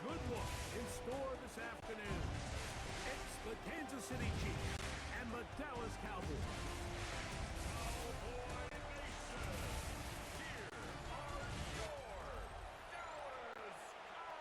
good one in store this afternoon. It's the Kansas City Chiefs and the Dallas Cowboys. Cowboy Nation, here are your Dallas Cowboys.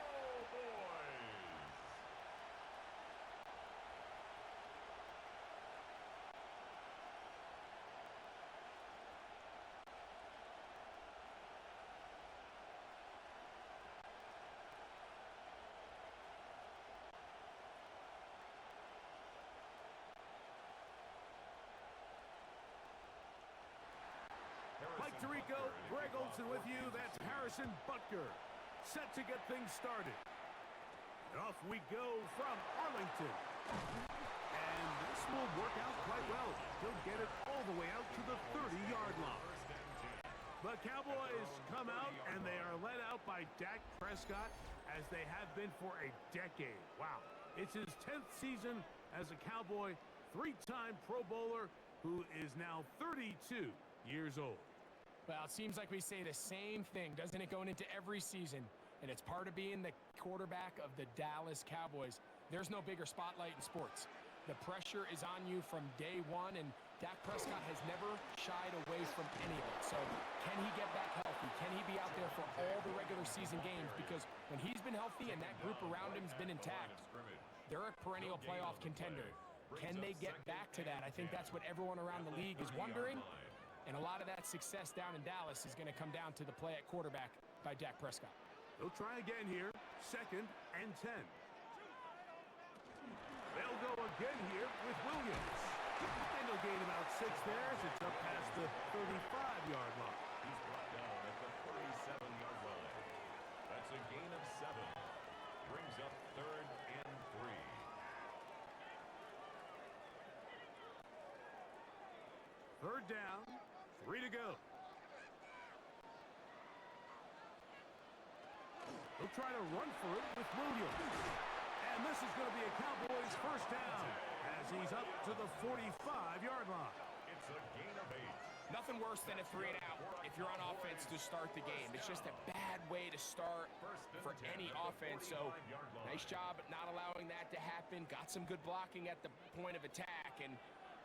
Mike Tirico, Greg Olson with you. That's Harrison Butker, set to get things started. And off we go from Arlington. And this will work out quite well. He'll get it all the way out to the 30-yard line. The Cowboys come out, and they are led out by Dak Prescott, as they have been for a decade. Wow. It's his 10th season as a Cowboy, three-time Pro Bowler, who is now 32 years old. Well, it seems like we say the same thing, doesn't it, going into every season? And it's part of being the quarterback of the Dallas Cowboys. There's no bigger spotlight in sports. The pressure is on you from day one, and Dak Prescott has never shied away from any of it. So can he get back healthy? Can he be out there for all the regular season games? Because when he's been healthy and that group around him has been intact, they're a perennial playoff contender. Can they get back to that? I think that's what everyone around the league is wondering. And a lot of that success down in Dallas is going to come down to the play at quarterback by Dak Prescott. They'll try again here, 2nd and 10. They'll go again here with Williams. And they'll gain about 6 there as it's up past the 35-yard line. He's brought down at the 37-yard line. That's a gain of 7. Brings up 3rd and 3. Third down, 3 to go. They'll try to run for it with Williams. And this is going to be a Cowboys first down as he's up to the 45-yard line. It's a gain of 8. Nothing worse than a 3-and-out if you're on offense to start the game. It's just a bad way to start for any offense. So nice job at not allowing that to happen. Got some good blocking at the point of attack. And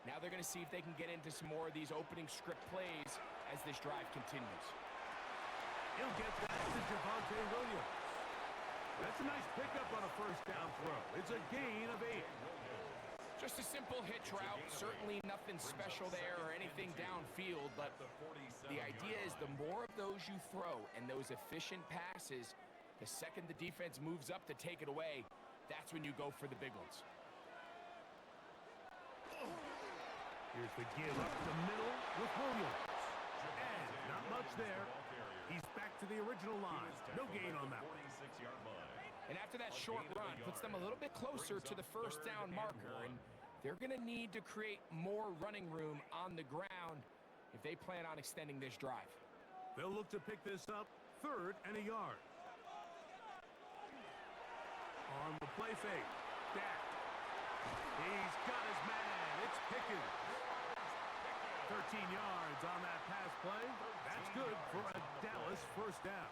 now they're going to see if they can get into some more of these opening script plays as this drive continues. He'll get that to Javonte Williams. That's a nice pickup on a first down throw. It's a gain of 8. Just a simple hitch route. Certainly nothing special there or anything downfield, but the idea is the more of those you throw and those efficient passes, the second the defense moves up to take it away, that's when you go for the big ones. Here's the give up the middle with Williams. And not much there. He's back to the original line. No gain on that. 46-yard line. And after that short run, puts them a little bit closer to the first down marker, and they're going to need to create more running room on the ground if they plan on extending this drive. They'll look to pick this up, 3rd and a yard. On the play fake, Dak. He's got his man. It's Pickens. 13 yards on that pass play. That's good for a Dallas first down.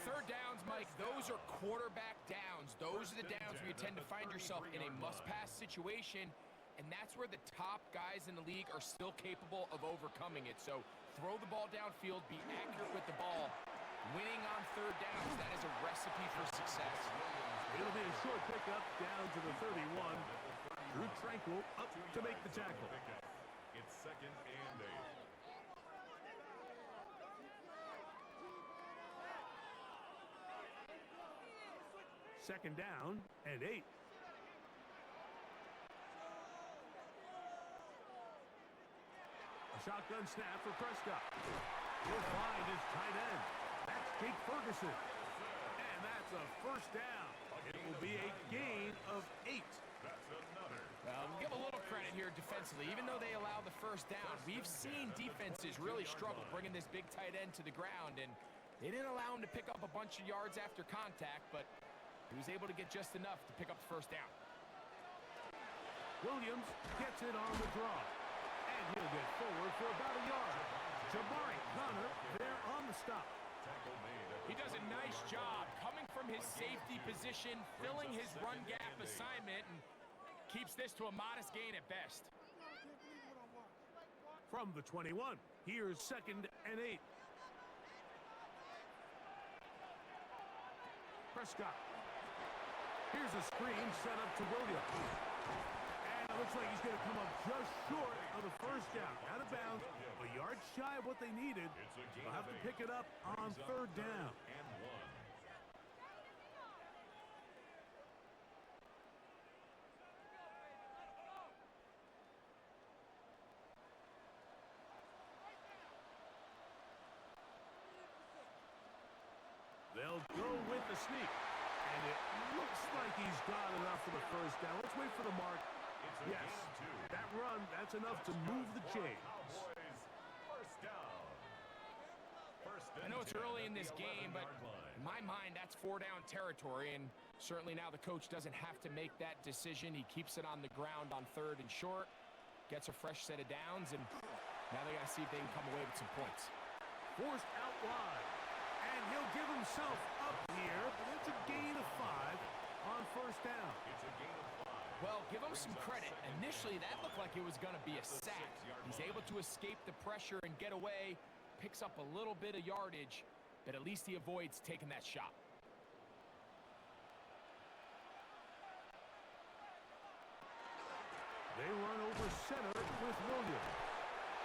Third downs, Mike, those are quarterback downs. Those are the downs where you tend to find yourself in a must-pass situation, and that's where the top guys in the league are still capable of overcoming it. So throw the ball downfield, be accurate with the ball. Winning on third downs, that is a recipe for success. It'll be a short pickup down to the 31. Drew Tranquil up to make the tackle. It's 2nd and 8. Second down and 8. A shotgun snap for Prescott. He'll find his tight end. That's Jake Ferguson. And that's a first down. It will be a gain of 8. That's another. We'll give a little credit here defensively. Even though they allow the first down, we've seen defenses really struggle bringing this big tight end to the ground, and they didn't allow him to pick up a bunch of yards after contact, but he was able to get just enough to pick up the first down. Williams gets it on the draw, and he'll get forward for about a yard. Jabari Connor there on the stop. He does a nice job coming for from his safety position, filling his run gap assignment, and keeps this to a modest gain at best. From the 21, here's 2nd and 8. Prescott. Here's a screen set up to Williams. And it looks like he's going to come up just short of the first down. Out of bounds, a yard shy of what they needed. They'll have to pick it up on 3rd down. They'll go with the sneak. And it looks like he's got enough for the first down. Let's wait for the mark. Yes, that run, that's enough to move the chains. I know it's early in this game, but in my mind, that's 4-down territory, and certainly now the coach doesn't have to make that decision. He keeps it on the ground on 3rd and short, gets a fresh set of downs, and now they got to see if they can come away with some points. Forced out wide, and he'll give himself up here, but it's a gain of 5 on 1st down. Well, give him some credit. Initially, that looked like it was going to be a sack. He's able to escape the pressure and get away, picks up a little bit of yardage, but at least he avoids taking that shot. They run over center with Williams.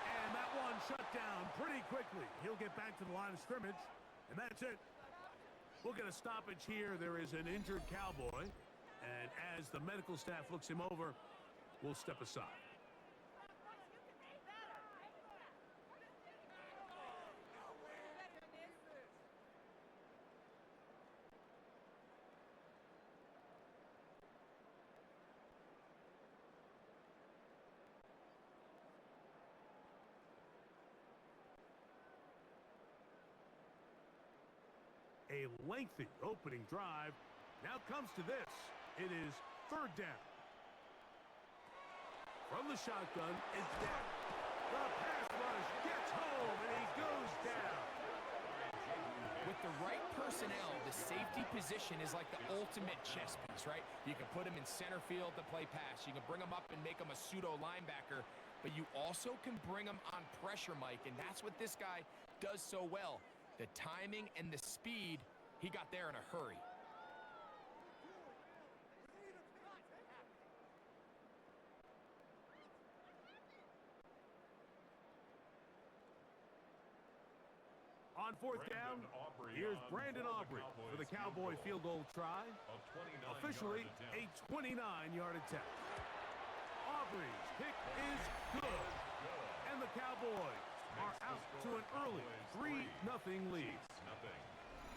And that one shut down pretty quickly. He'll get back to the line of scrimmage, and that's it. We'll get a stoppage here. There is an injured Cowboy. And as the medical staff looks him over, we'll step aside. A lengthy opening drive. Now comes to this. It is 3rd down. From the shotgun, it's down. The pass rush gets home, and he goes down. With the right personnel, the safety position is like the ultimate chess piece, right? You can put him in center field to play pass. You can bring him up and make him a pseudo linebacker, but you also can bring him on pressure, Mike, and that's what this guy does so well. The timing and the speed, he got there in a hurry. On 4th down, here's Brandon Aubrey for the Cowboy field goal try. Officially a 29-yard attempt. Aubrey's kick is good. And the Cowboys are out to an early 3-0 lead.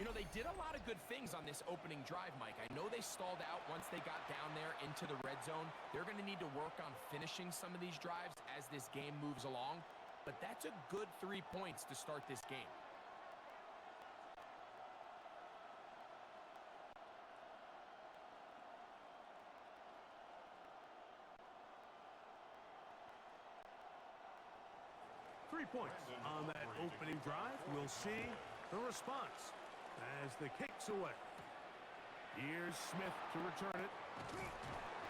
You know, they did a lot of good things on this opening drive, Mike. I know they stalled out once they got down there into the red zone. They're going to need to work on finishing some of these drives as this game moves along. But that's a good 3 points to start this game. Points on that opening drive. We'll see the response as the kick's away. Here's Smith to return it.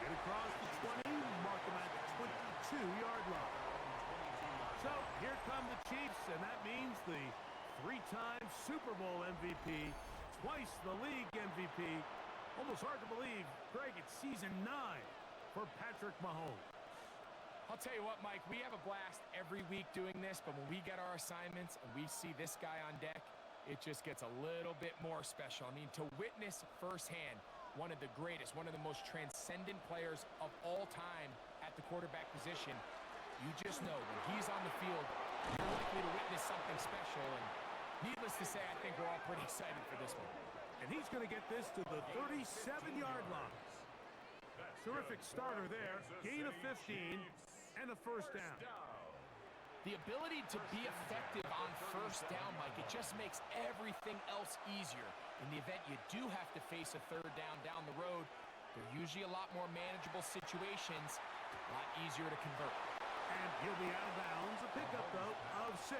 Get across the 20, mark him at the 22-yard line. So here come the Chiefs, and that means the 3-time Super Bowl MVP, twice the league MVP. Almost hard to believe, Greg, it's season 9 for Patrick Mahomes. I'll tell you what, Mike, we have a blast every week doing this, but when we get our assignments and we see this guy on deck, it just gets a little bit more special. I mean, to witness firsthand one of the greatest, one of the most transcendent players of all time at the quarterback position, you just know when he's on the field, you're likely to witness something special. And needless to say, I think we're all pretty excited for this one. And he's going to get this to the 37-yard line. Terrific starter there. Gain of 15. And a first down. The ability to be effective on first down, Mike, it just makes everything else easier. In the event you do have to face a 3rd down the road, they're usually a lot more manageable situations, a lot easier to convert. And he'll be out of bounds. A pickup, though, of 6.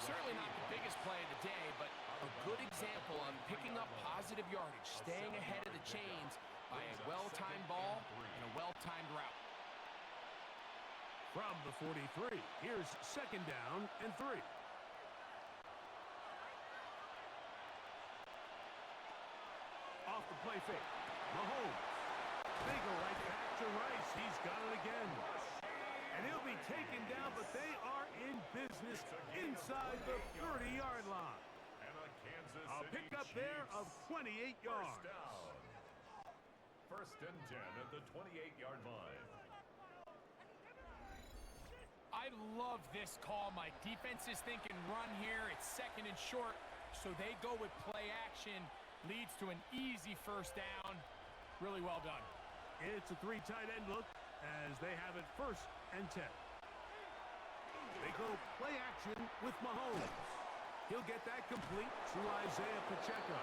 Certainly not the biggest play of the day, but A good example of picking up positive yardage, staying ahead of the chains by a well-timed ball and a well-timed route. From the 43, here's second down and 3. Off the play fake, Mahomes. They go right back to Rice. He's got it again. And he'll be taken down, but they are in business inside the 30-yard line. A pickup there of 28 yards. First and 10 at the 28-yard line. I love this call, Mike. Defense is thinking run here. It's second and short, so they go with play action. Leads to an easy first down. Really well done. It's a 3 tight end look as they have it first and 10. They go play action with Mahomes. He'll get that complete to Isaiah Pacheco.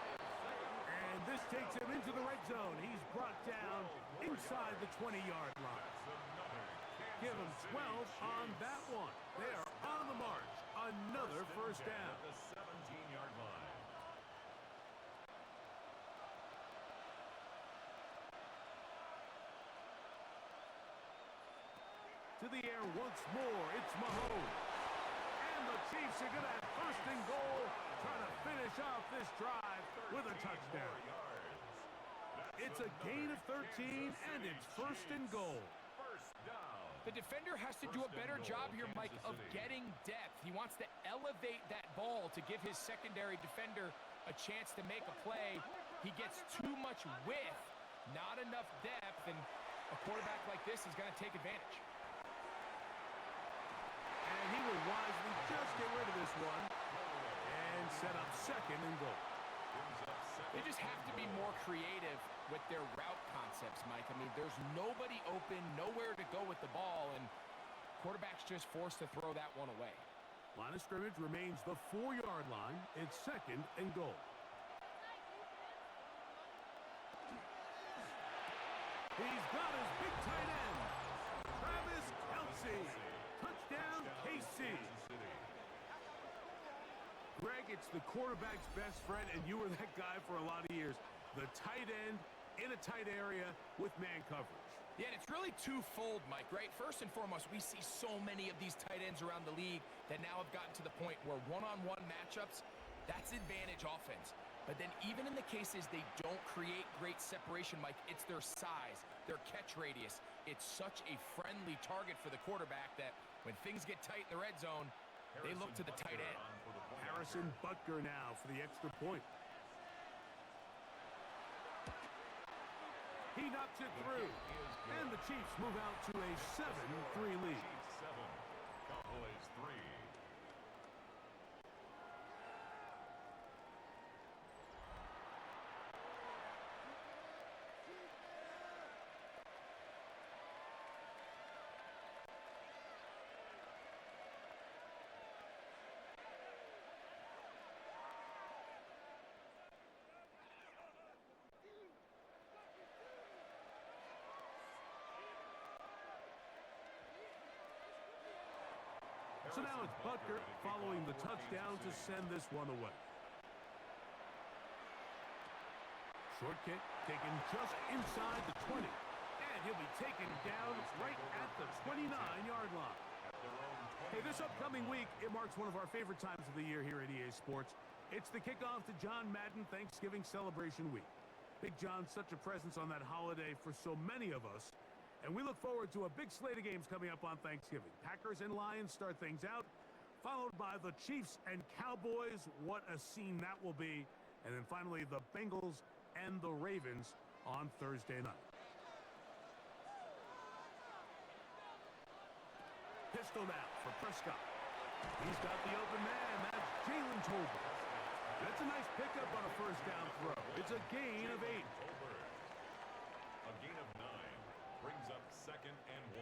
And this takes him into the red zone. He's brought down inside the 20-yard line. Give him 12 on that one. They are on the march. Another first down. At the 17-yard line. To the air once more, it's Mahomes. And the Chiefs are going to have first and goal, trying to finish off this drive with a touchdown. It's a gain of 13, and it's first and goal. The defender has to do a better job here, Mike, of getting depth. He wants to elevate that ball to give his secondary defender a chance to make a play. He gets too much width, not enough depth, and a quarterback like this is going to take advantage. And he will wisely just get rid of this one and set up second and goal. They just have to be more creative with their route concepts, Mike. I mean, there's nobody open, nowhere to go with the ball, and quarterback's just forced to throw that one away. Line of scrimmage remains the 4-yard line. It's second and goal. He's got his big tight end, Travis Kelce. Touchdown, KC. Greg, it's the quarterback's best friend, and you were that guy for a lot of years. The tight end in a tight area with man coverage. Yeah, and it's really twofold, Mike, right? First and foremost, we see so many of these tight ends around the league that now have gotten to the point where one-on-one matchups, that's advantage offense. But then even in the cases they don't create great separation, Mike, it's their size, their catch radius. It's such a friendly target for the quarterback that when things get tight in the red zone, they look to the tight end. Harrison Butker now for the extra point. He knocks it through. And the Chiefs move out to a 7-3 lead. Chiefs 7, Cowboys 3. So now it's Butker following the touchdown to send this one away. Short kick taken just inside the 20. And he'll be taken down right at the 29-yard line. Hey, this upcoming week, it marks one of our favorite times of the year here at EA Sports. It's the kickoff to John Madden Thanksgiving Celebration Week. Big John's such a presence on that holiday for so many of us. And we look forward to a big slate of games coming up on Thanksgiving. Packers and Lions start things out, followed by the Chiefs and Cowboys. What a scene that will be. And then finally, the Bengals and the Ravens on Thursday night. Pistol now for Prescott. He's got the open man. That's Jalen Tolbert. That's a nice pickup on a first down throw. It's a gain of 8. A gain of 9 brings up second and 1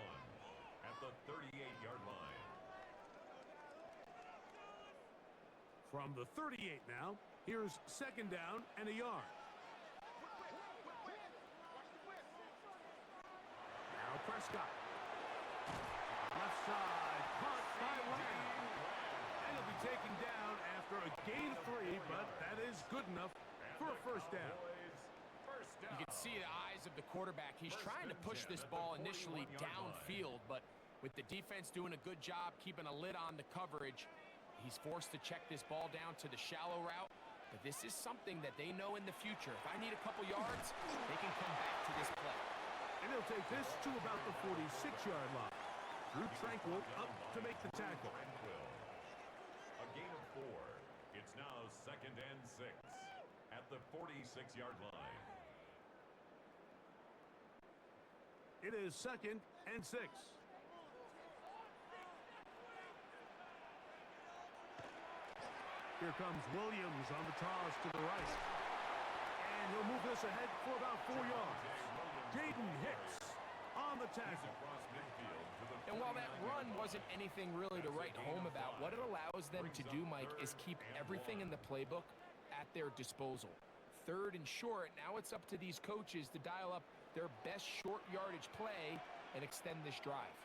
at the 38-yard line. From the 38 now, here's second down and a yard. Now Prescott. Left side, caught by Lamb. And he'll be taken down after a gain 3, but that is good enough for a first down. You can see the eyes of the quarterback. He's trying to push this ball initially downfield, but with the defense doing a good job keeping a lid on the coverage, he's forced to check this ball down to the shallow route. But this is something that they know in the future. If I need a couple yards, they can come back to this play. And he'll take this to about the 46-yard line. Drew Tranquill up to make the tackle. A gain of 4. It's now 2nd and 6 at the 46-yard line. It is 2nd and 6. Here comes Williams on the toss to the right. And he'll move this ahead for about 4 yards. Jaden Hicks on the tackle. And while that run wasn't anything really to write home about, what it allows them to do, Mike, is keep everything in the playbook at their disposal. 3rd and short, now it's up to these coaches to dial up their best short yardage play and extend this drive.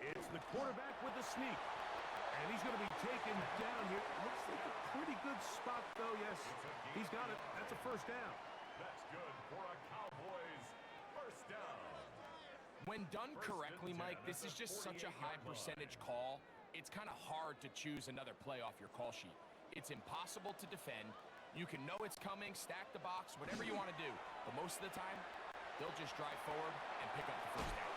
It's the quarterback with the sneak. And he's going to be taken down here. Looks like a pretty good spot, though. Yes, he's got it. That's a first down. That's good for a Cowboys first down. When done correctly, Mike, this is just such a high percentage call. It's kind of hard to choose another play off your call sheet. It's impossible to defend. You can know it's coming, stack the box, whatever you want to do. But most of the time, they'll just drive forward and pick up the first down.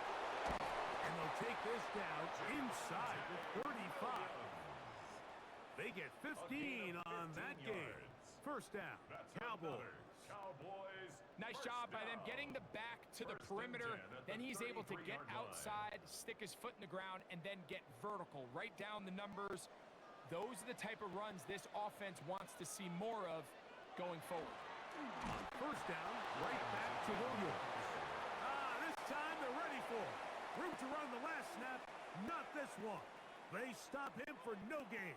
And they'll take this down inside the 35. They get 15 on that game. First down, Cowboys. Nice job by them getting the back to the perimeter. Then he's able to get outside, stick his foot in the ground, and then get vertical. Right down the numbers. Those are the type of runs this offense wants to see more of going forward. First down, right back to Williams. This time they're ready for it. Room to run the last snap, not this one. They stop him for no gain.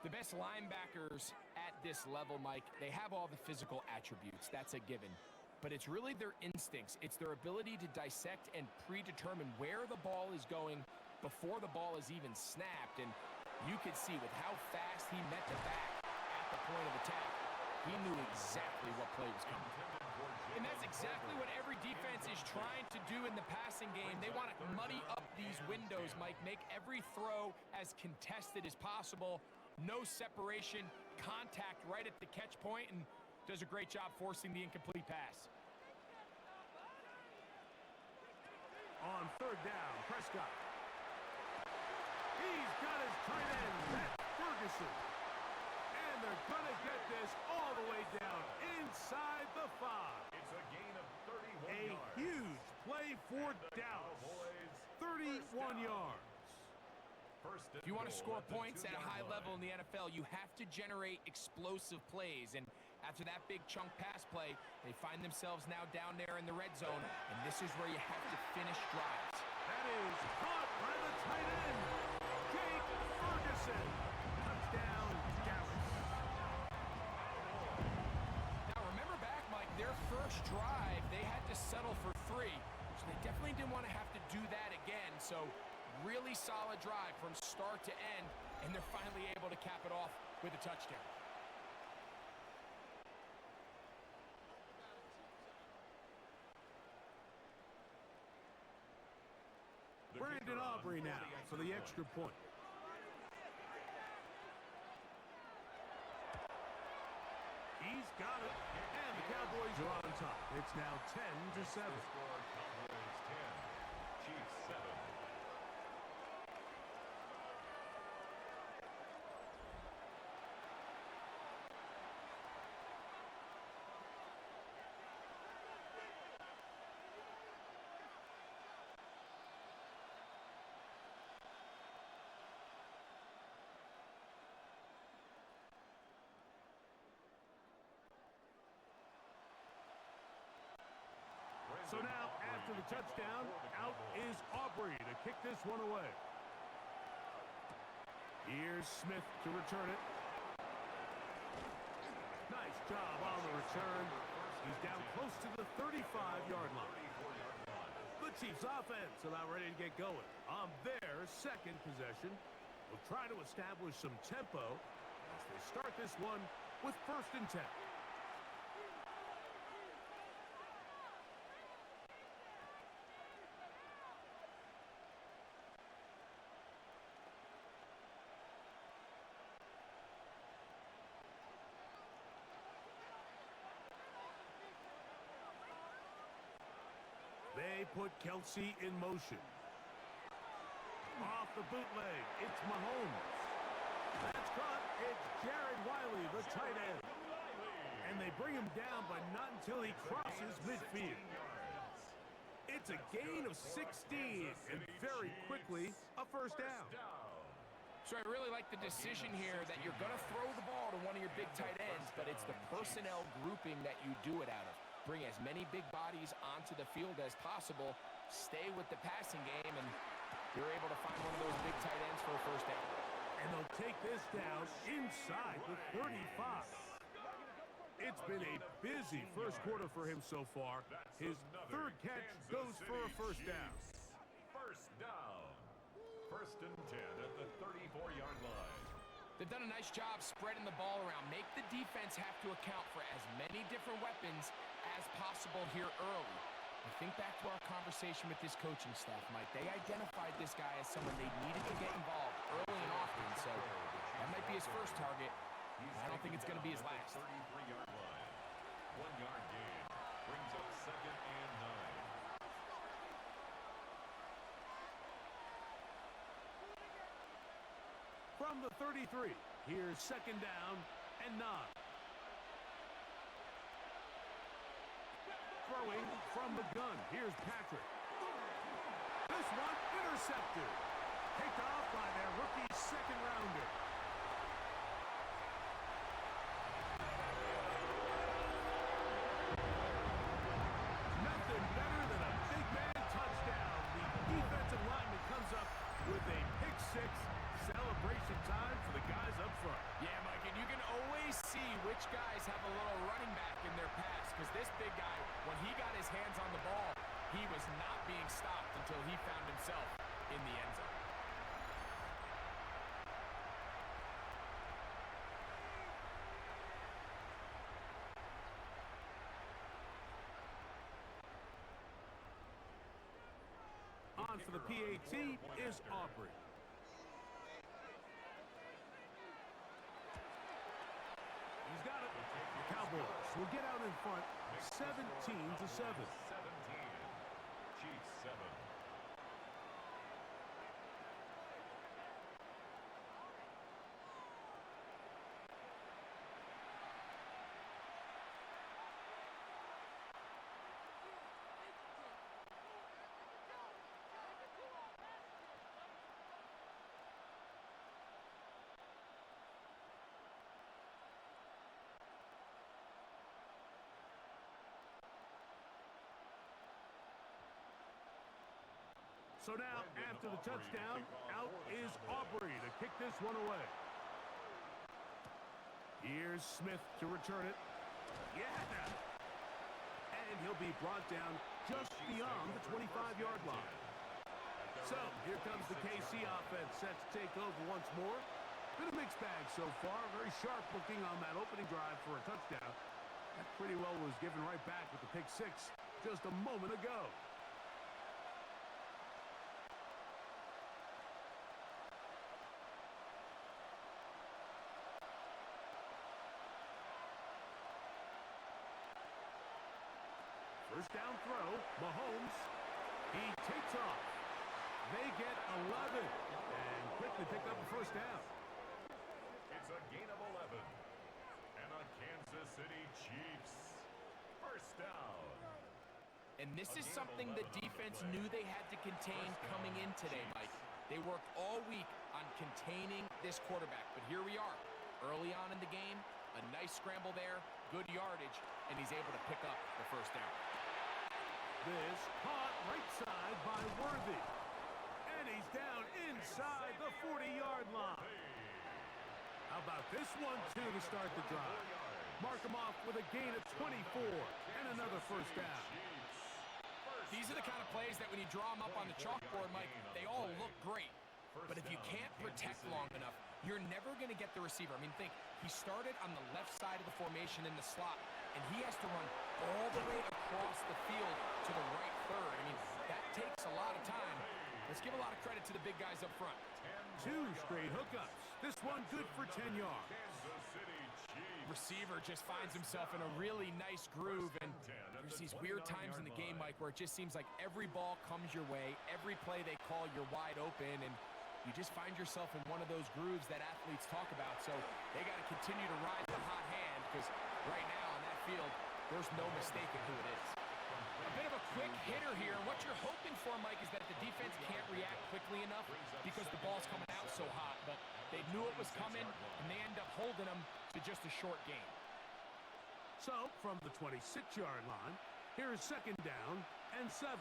The best linebackers at this level, Mike, they have all the physical attributes. That's a given. But it's really their instincts. It's their ability to dissect and predetermine where the ball is going before the ball is even snapped. And you could see with how fast he met the back at the point of attack, he knew exactly what play was coming. And that's exactly what every defense is trying to do in the passing game. They want to muddy up these windows, Mike, make every throw as contested as possible. No separation, contact right at the catch point, and does a great job forcing the incomplete pass. On 3rd down, Prescott. He's got his tight end, that's Ferguson. And they're going to get this all the way down inside the 5. It's a gain of 31 A yards. huge play for Dallas. 31 yards. If you want to score points at a high level in the NFL, you have to generate explosive plays. And after that big chunk pass play, they find themselves now down there in the red zone. And this is where you have to finish drives. That is caught by the tight end, Jake Ferguson. Touchdown, Dallas. Now remember back, Mike, their first drive, they had to settle for 3. So they definitely didn't want to have to do that again. So really solid drive from start to end, and they're finally able to cap it off with a touchdown. Brandon Aubrey now for the extra point. He's got it, and the Cowboys are on top. It's now 10-7. Cowboys 10, Chiefs 7. So now, after the touchdown, out is Aubrey to kick this one away. Here's Smith to return it. Nice job on the return. He's down close to the 35-yard line. The Chiefs offense about ready to get going on their second possession. will try to establish some tempo as they start this one with 1st and 10. They put Kelsey in motion. Off the bootleg, it's Mahomes. That's caught. It's Jared Wiley, the tight end. And they bring him down, but not until he crosses midfield. It's a gain of 16, and very quickly, a 1st down. So I really like the decision here that you're going to throw the ball to one of your big tight ends, but it's the personnel grouping that you do it out of. Bring as many big bodies onto the field as possible, stay with the passing game, and you're able to find one of those big tight ends for a 1st down. And they'll take this down inside the 35. It's been a busy 1st quarter for him so far. His 3rd catch goes for a 1st down. 1st down. 1st and 10 at the 34-yard line. They've done a nice job spreading the ball around. Make the defense have to account for as many different weapons as possible here early. I think back to our conversation with this coaching staff, Mike. They identified this guy as someone they needed to get involved early and often, so that might be his 1st target. I don't think it's going to be his last. 33-yard line. 1-yard gain. Brings up 2nd and 9. From the 33, here's 2nd down and 9. Throwing from the gun, here's Patrick. This one intercepted. Picked off by their rookie 2nd rounder. Nothing better than a big man touchdown. The defensive lineman comes up with a pick 6. Celebration time for the guys up front. Yeah, Mike, and you can always see which guys have a little running back in their pass, because this big guy, when he got his hands on the ball, he was not being stopped until he found himself in the end zone. On for the PAT is Aubrey. He's got it. The Cowboys will get out in front, 17-7. 17. Chiefs 7. So now, after the touchdown, out is Aubrey to kick this one away. Here's Smith to return it. Yeah! And he'll be brought down just beyond the 25-yard line. So, here comes the KC offense set to take over once more. Been a mixed bag so far. Very sharp looking on that opening drive for a touchdown. That pretty well was given right back with the pick 6 just a moment ago. First down throw, Mahomes. He takes off. They get 11 and quickly pick up a 1st down. It's a gain of 11. And the Kansas City Chiefs. 1st down. And this is something the defense knew they had to contain coming in today, Mike. They worked all week on containing this quarterback, but here we are. Early on in the game, a nice scramble there, good yardage, and he's able to pick up the 1st down. This caught right side by Worthy. And he's down inside the 40-yard line. How about this one, too, to start the drive? Mark him off with a gain of 24 and another 1st down. These are the kind of plays that when you draw them up on the chalkboard, Mike, they all look great. But if you can't protect long enough, you're never going to get the receiver. I mean, think, he started on the left side of the formation in the slot, and he has to run all the way across the field to the right third. I mean, that takes a lot of time. Let's give a lot of credit to the big guys up front. 2 straight hookups. This one good for 10 yards. Receiver just finds himself in a really nice groove, and there's these weird times in the game, Mike, where it just seems like every ball comes your way, every play they call, you're wide open, and you just find yourself in one of those grooves that athletes talk about. So they got to continue to ride the hot hand, because right now on that field, there's no mistaking who it is. A bit of a quick hitter here, and what you're hoping for, Mike, is that the defense can't react quickly enough because the ball's coming out so hot, but they knew it was coming, and they end up holding them to just a short gain. So, from the 26-yard line, here's 2nd down and 7.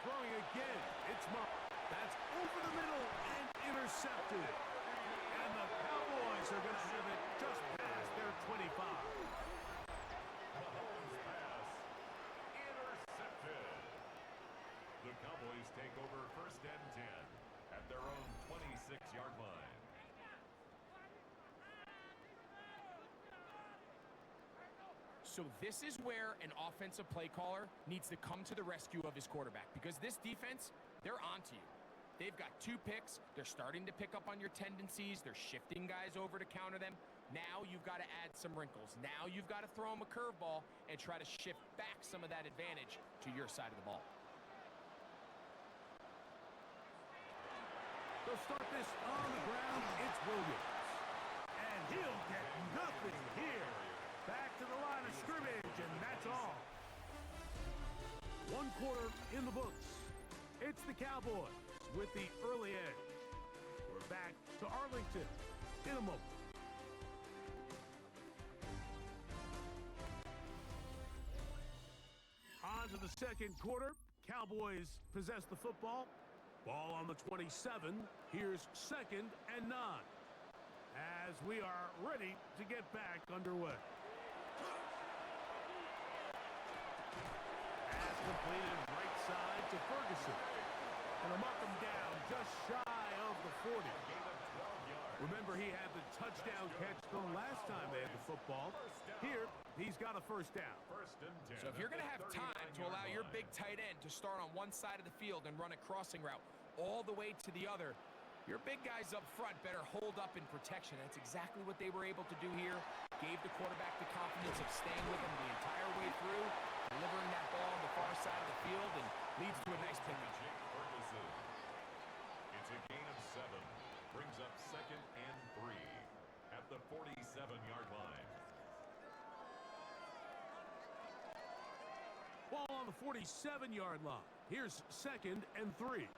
Throwing again, it's Mark. That's over the middle and intercepted. And the Cowboys are going to have it just past their 25. The Cowboys take over 1st and 10 at their own 26-yard line. So this is where an offensive play caller needs to come to the rescue of his quarterback, because this defense, they're onto you. They've got 2 picks. They're starting to pick up on your tendencies. They're shifting guys over to counter them. Now you've got to add some wrinkles. Now you've got to throw them a curveball and try to shift back some of that advantage to your side of the ball. They'll start this on the ground. It's Williams. And he'll get nothing here. Back to the line of scrimmage, and that's all. 1 quarter in the books. It's the Cowboys with the early edge. We're back to Arlington in a moment. On to the 2nd quarter. Cowboys possess the football. Ball on the 27. Here's 2nd and 9. As we are ready to get back underway. Pass completed right side to Ferguson. And a mark him down just shy of the 40. Remember, he had the touchdown catch the last time they had the football. Here, he's got a 1st down. So if you're going to have time to allow your big tight end to start on one side of the field and run a crossing route all the way to the other, your big guys up front better hold up in protection. That's exactly what they were able to do here. Gave the quarterback the confidence of staying with him the entire way through, delivering that ball on the far side of the field, and leads to a nice pickup. It's a gain of 7. Brings up 2nd and 3 at the 47-yard line. Ball on the 47-yard line. Here's 2nd and 3.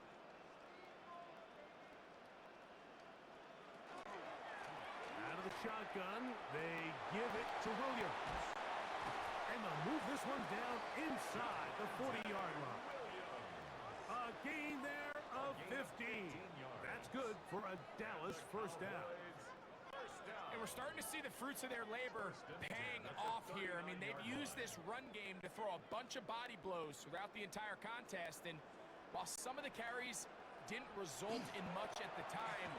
Out of the shotgun, they give it to Williams. And they'll move this one down inside the 40-yard line. A gain there of 15. That's good for a Dallas 1st down. And we're starting to see the fruits of their labor paying off here. I mean, they've used this run game to throw a bunch of body blows throughout the entire contest. And while some of the carries didn't result in much at the time,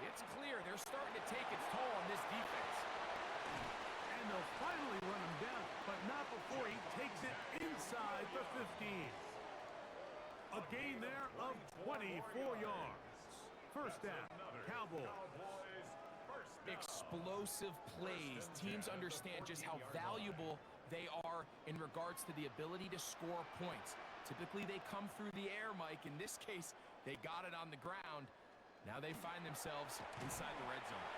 it's clear they're starting to take its toll on this defense. And they'll finally run him down, but not before he takes it inside the 15. A gain there of 24 yards. 1st down, Cowboys. Explosive plays. Teams understand just how valuable they are in regards to the ability to score points. Typically, they come through the air, Mike. In this case, they got it on the ground. Now they find themselves inside the red zone.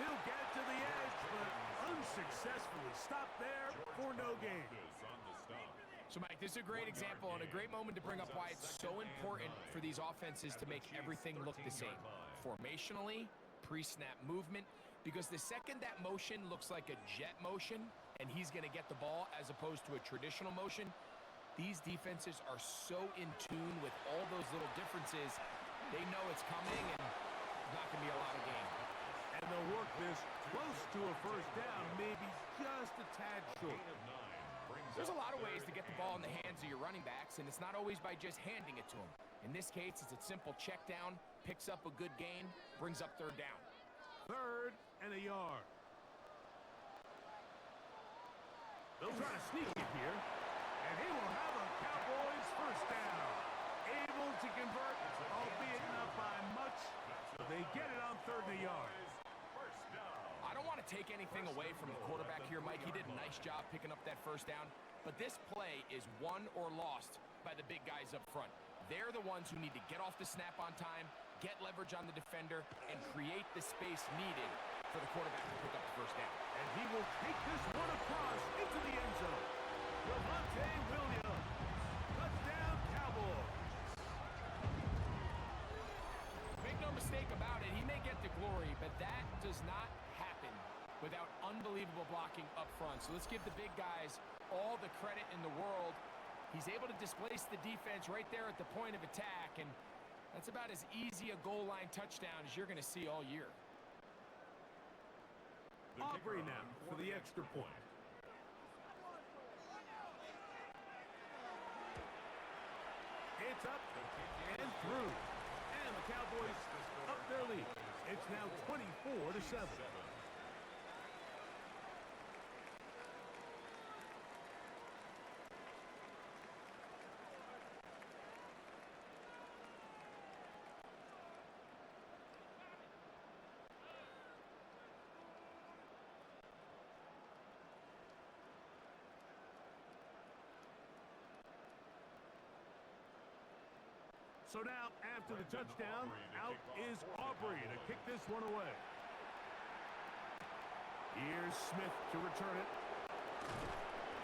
He'll get to the edge, but unsuccessfully stopped there for no gain. So, Mike, this is a great example and a great moment to bring up why it's so important for these offenses to make everything look the same. Formationally, pre-snap movement, because the second that motion looks like a jet motion and he's going to get the ball as opposed to a traditional motion, these defenses are so in tune with all those little differences. They know it's coming and there's not going to be a lot of gain. And they'll work this close to a 1st down, maybe just a tad short. There's a lot of ways to get the ball in the hands of your running backs, and it's not always by just handing it to them. In this case, it's a simple check down, picks up a good gain, brings up third down. 3rd and a yard. They'll try to sneak it here, and he will have a Cowboys first down. Able to convert, albeit not by much, but they get it on 3rd and a yard. I don't want to take anything away from the quarterback here, Mike. He did a nice job picking up that first down, but this play is won or lost by the big guys up front. They're the ones who need to get off the snap on time, get leverage on the defender, and create the space needed for the quarterback to pick up the first down. And he will take this one across into the end zone. Javonte Williams. Touchdown, Cowboys. Make no mistake about it, he may get the glory, but that does not happen without unbelievable blocking up front. So let's give the big guys all the credit in the world. He's able to displace the defense right there at the point of attack, and that's about as easy a goal line touchdown as you're going to see all year. Aubrey now for the extra point. It's up and through. And the Cowboys up their lead. It's now 24-7. So now, after the touchdown, out is Aubrey to kick this one away. Here's Smith to return it.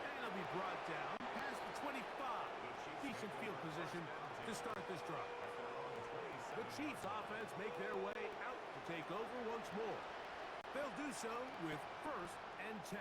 And it'll be brought down past the 25. Decent field position to start this drive. The Chiefs offense make their way out to take over once more. They'll do so with 1st and 10.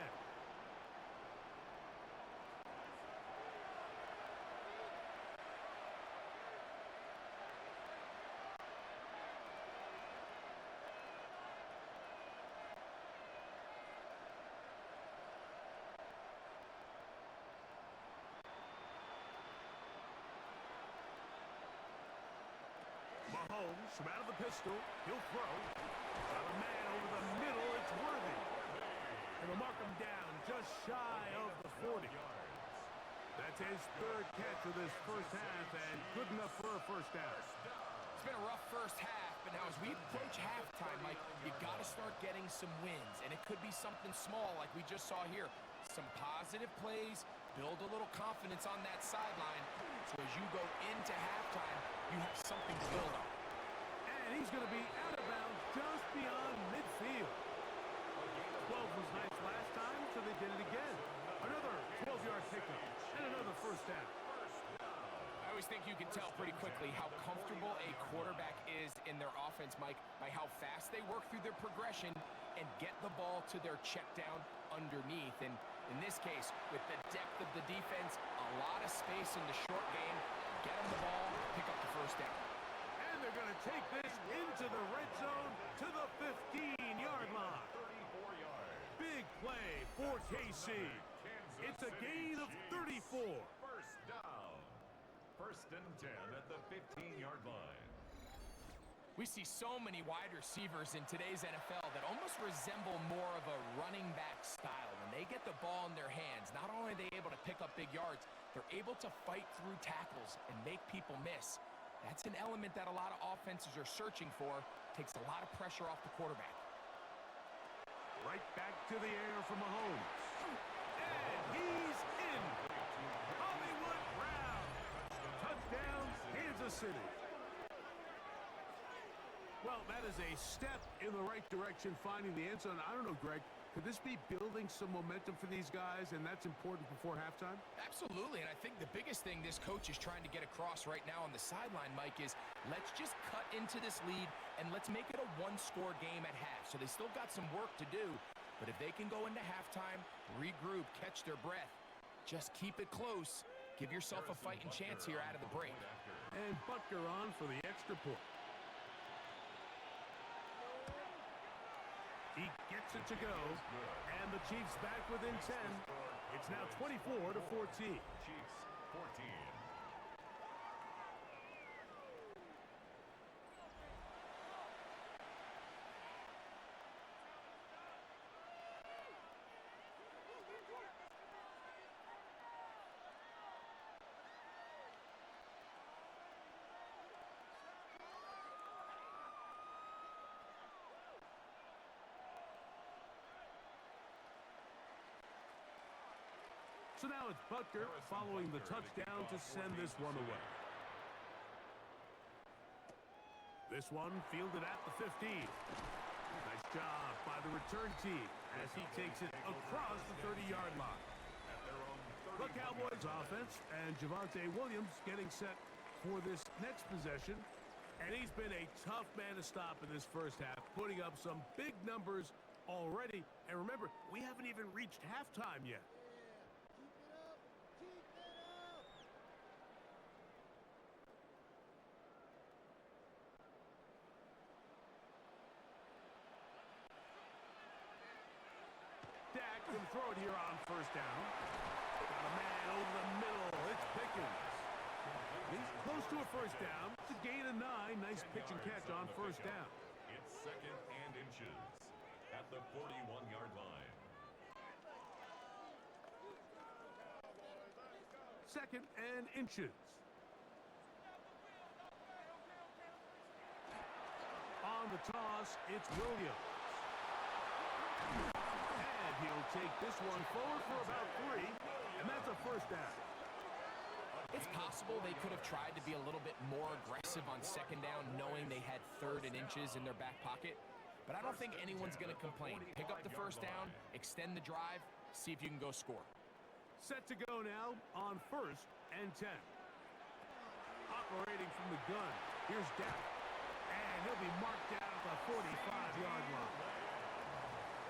Mahomes from out of the pistol. He'll throw. Got a man over the middle. It's Worthy. And they'll mark him down just shy of the 40. That's his 3rd catch of this first half, and good enough for a first down. It's been a rough first half, but now as we approach halftime, Mike, you got to start getting some wins, and it could be something small like we just saw here. Some positive plays, build a little confidence on that sideline, so as you go into halftime, you have something to build on. And he's going to be out of bounds just beyond midfield. 12 was nice last time, so they did it again. Another 12-yard pickup and another first down. I always think you can tell pretty quickly how comfortable a quarterback is in their offense, Mike, by how fast they work through their progression and get the ball to their check down underneath. And in this case, with the depth of the defense, a lot of space in the short game, get them the ball, pick up the first down. And they're going to take this into the red zone to the 15-yard line. Big play for KC. It's a gain of 34. First down. 1st and 10 at the 15-yard line. We see so many wide receivers in today's NFL that almost resemble more of a running back style. When they get the ball in their hands, not only are they able to pick up big yards, they're able to fight through tackles and make people miss. That's an element that a lot of offenses are searching for. Takes a lot of pressure off the quarterback. Right back to the air from Mahomes. And he's in. Hollywood Brown. Touchdown, Kansas City. Well, that is a step in the right direction, finding the end zone. I don't know, Greg, could this be building some momentum for these guys, and that's important before halftime? Absolutely, and I think the biggest thing this coach is trying to get across right now on the sideline, Mike, is let's just cut into this lead, and let's make it a one-score game at half. So they still got some work to do, but if they can go into halftime, regroup, catch their breath, just keep it close, give yourself a fighting chance here out of the break. And Butker on for the extra point. He gets it to go, and the Chiefs back within 10. It's now 24-14. Chiefs 14. So now it's Butker following the touchdown to send this one away. This one fielded at the 15. Nice job by the return team as he takes it across the 30-yard line. The Cowboys offense and Javonte Williams getting set for this next possession. And he's been a tough man to stop in this first half, putting up some big numbers already. And remember, we haven't even reached halftime yet. Can throw it here on first down. Got a man over the middle. It's Pickens. He's close to a first down. It's a gain of 9. Nice pitch and catch on first down. It's second and inches at the 41-yard line. Second and inches. On the toss, it's Williams. He'll take this one forward for about 3, and that's a first down. It's possible they could have tried to be a little bit more aggressive on second down, knowing they had third and inches in their back pocket. But I don't think anyone's going to complain. Pick up the first down, extend the drive, see if you can go score. Set to go now on first and 10. Operating from the gun, here's Dak. And he'll be marked down at the 45-yard line.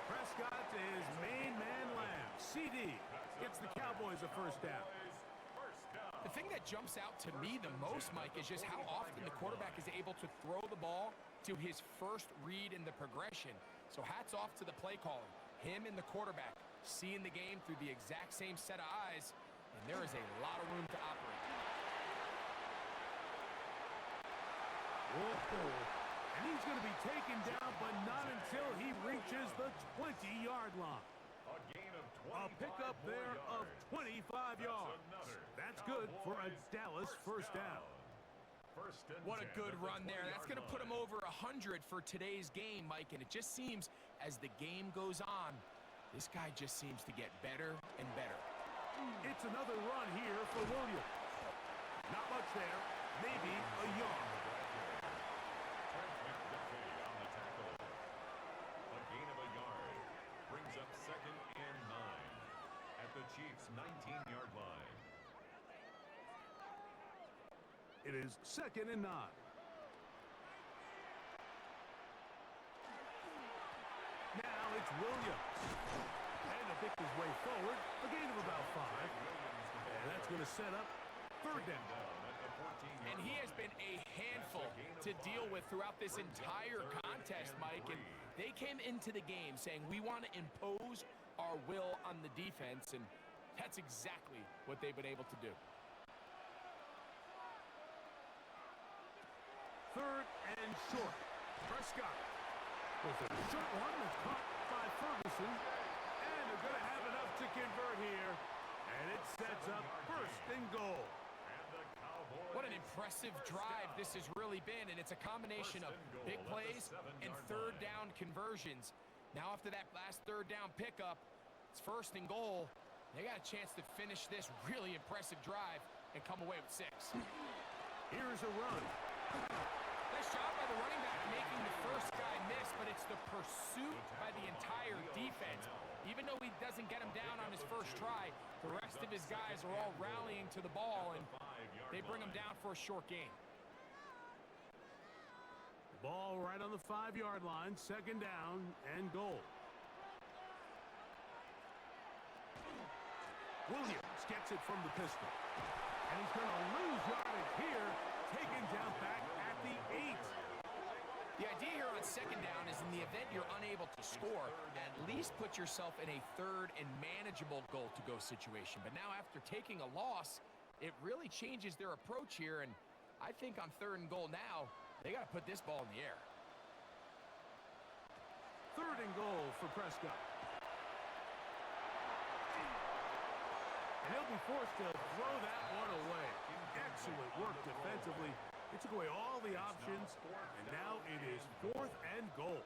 Prescott to his main man Lamb. CD gets the Cowboys a first down. The thing that jumps out to me the most, Mike, is just how often the quarterback is able to throw the ball to his first read in the progression. So hats off to the play calling. Him and the quarterback seeing the game through the exact same set of eyes, and there is a lot of room to operate. Whoa. And he's going to be taken down, but not until he reaches the 20-yard line. A gain of 25 A pickup there of 25 yards. That's good for a Dallas first down. What a good run there. That's going to put him over 100 for today's game, Mike. And it just seems as the game goes on, this guy just seems to get better and better. It's another run here for Williams. Not much there. Maybe a yard. Second and 9 at the Chiefs' 19-yard line. It is second and 9. Now it's Williams. And to pick his way forward, a gain of about 5. And that's going to set up third down. And he has been a handful to deal with throughout this entire contest, Mike. And they came into the game saying, we want to impose our will on the defense, and that's exactly what they've been able to do. Third and short. Prescott with a short one that's caught by Ferguson. And they're going to have enough to convert here. And it sets up first and goal. What an impressive drive this has really been, and it's a combination of big plays and third down conversions. Now after that last third down pickup, it's first and goal. They got a chance to finish this really impressive drive and come away with 6. Here's a run. Nice job by the running back making the first guy miss, but it's the pursuit by the entire defense. Even though he doesn't get him down on his first try, the rest of his guys are all rallying to the ball, and they bring him down for a short gain. Ball right on the 5-yard line, second down and goal. Williams gets it from the pistol. And he's going to lose yardage here, taken down back at the 8. The idea here on second down is in the event you're unable to score, at least put yourself in a third and manageable goal-to-go situation. But now after taking a loss, it really changes their approach here, and I think on 3rd and goal now, they got to put this ball in the air. 3rd and goal for Prescott. And he'll be forced to throw that one away. Excellent work defensively. He took away all the options, and now it is 4th and goal.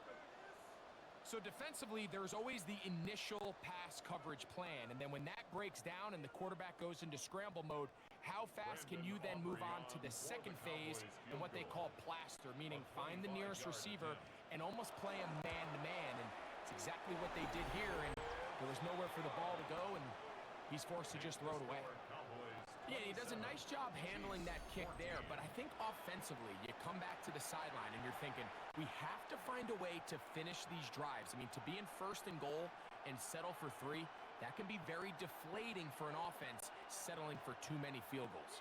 So defensively, there's always the initial pass coverage plan, and then when that breaks down and the quarterback goes into scramble mode, how fast can you then move on to the second phase and what they call plaster, meaning find the nearest receiver and almost play him man-to-man, and it's exactly what they did here, and there was nowhere for the ball to go, and he's forced to just throw it away. Yeah, he does a nice job handling that kick there, but I think offensively, you come back to the sideline and you're thinking, we have to find a way to finish these drives. I mean, to be in 1st and goal and settle for 3, that can be very deflating for an offense settling for too many field goals.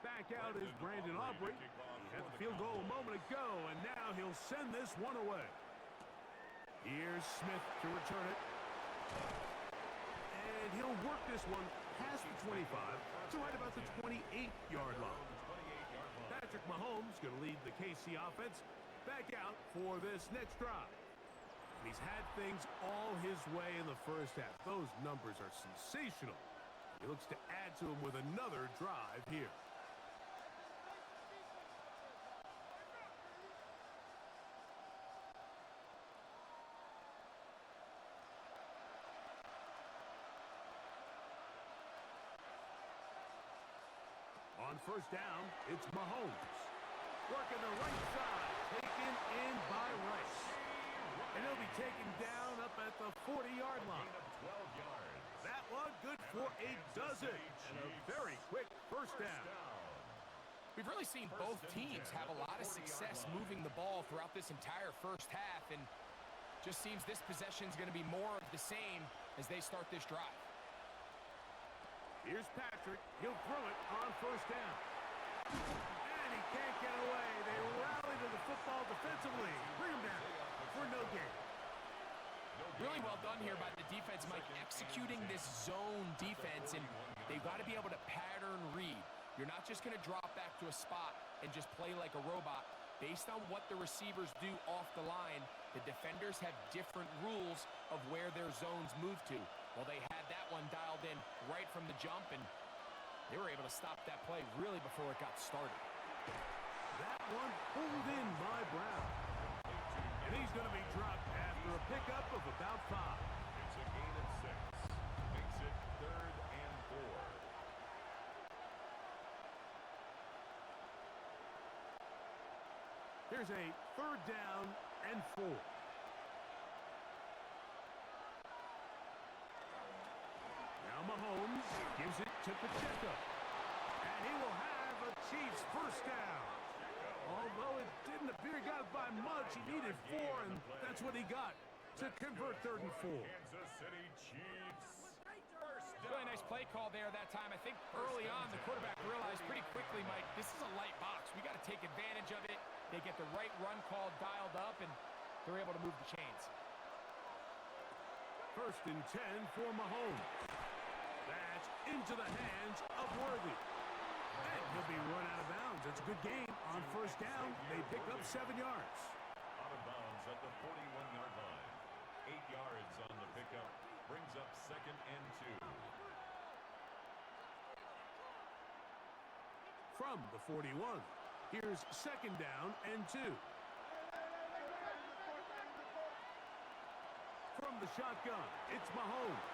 Back out is Brandon Aubrey. He had the field goal a moment ago, and now he'll send this one away. Here's Smith to return it. And he'll work this one past the 25 to right about the 28-yard line. Patrick Mahomes going to lead the KC offense back out for this next drive. And he's had things all his way in the first half. Those numbers are sensational. He looks to add to them with another drive here. On 1st down, it's Mahomes. Working the right side, taken in by Rice. And he'll be taken down up at the 40-yard line. 12 yards. That one good for a dozen. And a very quick 1st down. We've really seen both teams have a lot of success moving the ball throughout this entire first half, and just seems this possession is going to be more of the same as they start this drive. Here's Patrick. He'll throw it on 1st down. And he can't get away. They rally to the football defensively. Bring him down for no gain. Really well done here by the defense, Mike, executing this zone defense, and they've got to be able to pattern read. You're not just going to drop back to a spot and just play like a robot. Based on what the receivers do off the line, the defenders have different rules of where their zones move to. Well, they had that one dialed in right from the jump, and they were able to stop that play really before it got started. That one pulled in by Brown. And he's going to be dropped after a pickup of about 5. It's a gain of 6. Makes it 3rd and 4. Here's a 3rd down and 4. Now Mahomes gives it to Pacheco. And he will have a Chiefs 1st down. Although it didn't appear he got by much, he needed 4, and that's what he got to convert 3rd and 4. Kansas City Chiefs. 1st down. Really nice play call there that time. I think early on the quarterback realized pretty quickly, Mike, this is a light box. We got to take advantage of it. They get the right run call dialed up, and they're able to move the chains. 1st and 10 for Mahomes. That's into the hands of Worthy. And he'll be run out of bounds. It's a good game on 1st down. They pick up 7 yards. Out of bounds at the 41-yard line. 8 yards on the pickup. Brings up 2nd and 2. From the 41, here's 2nd down and 2. From the shotgun, it's Mahomes.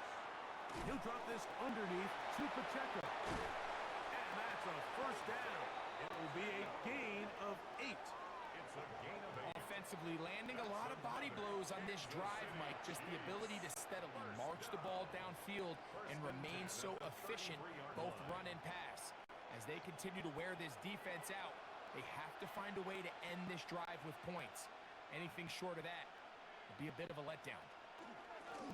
He'll drop this underneath to Pacheco. And that's a 1st down. It will be a gain of 8. It's a gain of 8. Offensively, landing a lot of body blows on this drive, Mike. Just the ability to steadily march the ball downfield and remain so efficient, both run and pass. As they continue to wear this defense out, they have to find a way to end this drive with points. Anything short of that would be a bit of a letdown.